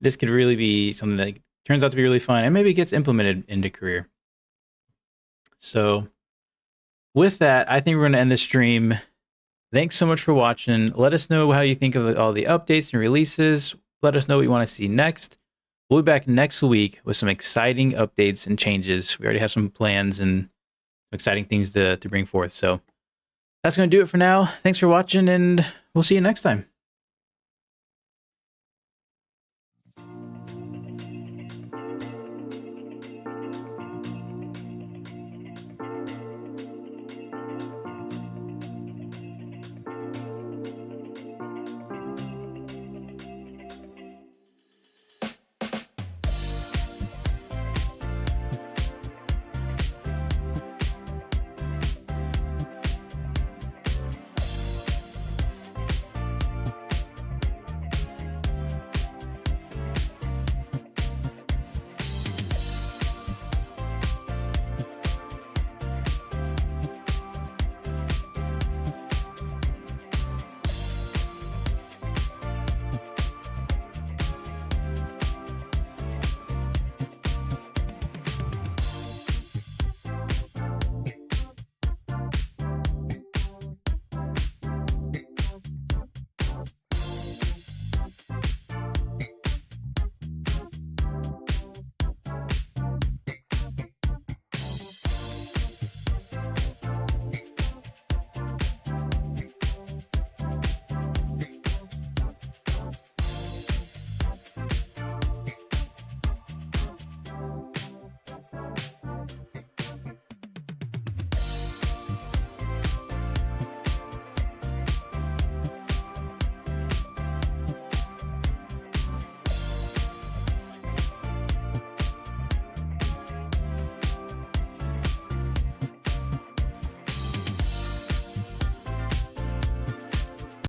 A: this could really be something that turns out to be really fun and maybe gets implemented into career. So with that, I think we're going to end the stream. Thanks so much for watching. Let us know how you think of all the updates and releases. Let us know what you want to see next. We'll be back next week with some exciting updates and changes. We already have some plans and some exciting things to bring forth. So that's going to do it for now. Thanks for watching, and we'll see you next time.